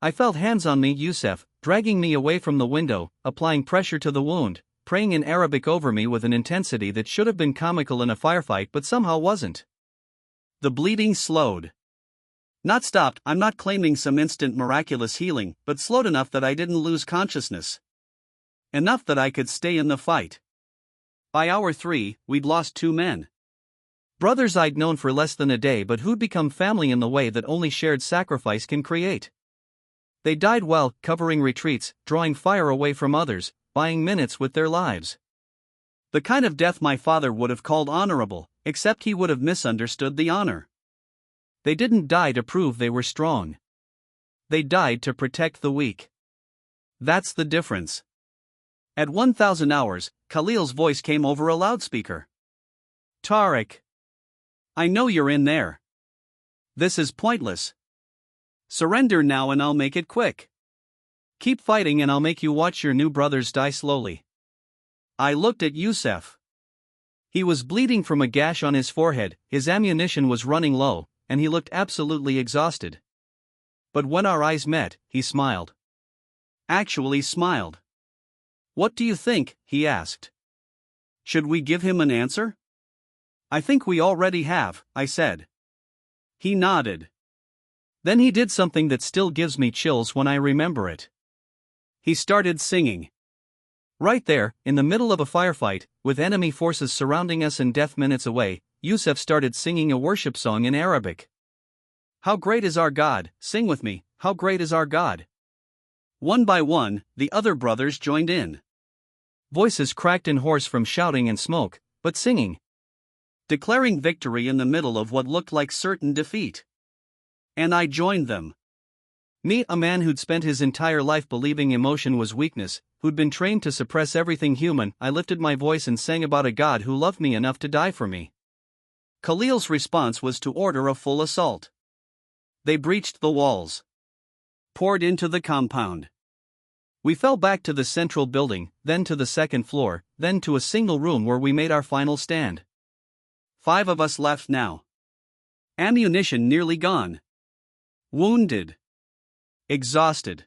I felt hands on me, Yusef, dragging me away from the window, applying pressure to the wound, praying in Arabic over me with an intensity that should have been comical in a firefight but somehow wasn't. The bleeding slowed. Not stopped, I'm not claiming some instant miraculous healing, but slowed enough that I didn't lose consciousness. Enough that I could stay in the fight. By hour 3, we'd lost 2 men. Brothers I'd known for less than a day but who'd become family in the way that only shared sacrifice can create. They died while covering retreats, drawing fire away from others, buying minutes with their lives. The kind of death my father would have called honorable, except he would have misunderstood the honor. They didn't die to prove they were strong. They died to protect the weak. That's the difference. At 1,000 hours, Khalil's voice came over a loudspeaker. Tariq. I know you're in there. This is pointless. Surrender now and I'll make it quick. Keep fighting and I'll make you watch your new brothers die slowly. I looked at Yusef. He was bleeding from a gash on his forehead, his ammunition was running low, and he looked absolutely exhausted. But when our eyes met, he smiled. Actually smiled. What do you think? He asked. Should we give him an answer? I think we already have, I said. He nodded. Then he did something that still gives me chills when I remember it. He started singing. Right there, in the middle of a firefight, with enemy forces surrounding us and death minutes away, Yusef started singing a worship song in Arabic. How great is our God, sing with me, how great is our God. One by one, the other brothers joined in. Voices cracked and hoarse from shouting and smoke, but singing. Declaring victory in the middle of what looked like certain defeat. And I joined them. Me, a man who'd spent his entire life believing emotion was weakness, who'd been trained to suppress everything human, I lifted my voice and sang about a God who loved me enough to die for me. Khalil's response was to order a full assault. They breached the walls. Poured into the compound. We fell back to the central building, then to the second floor, then to a single room where we made our final stand. 5 of us left now. Ammunition nearly gone. Wounded. Exhausted.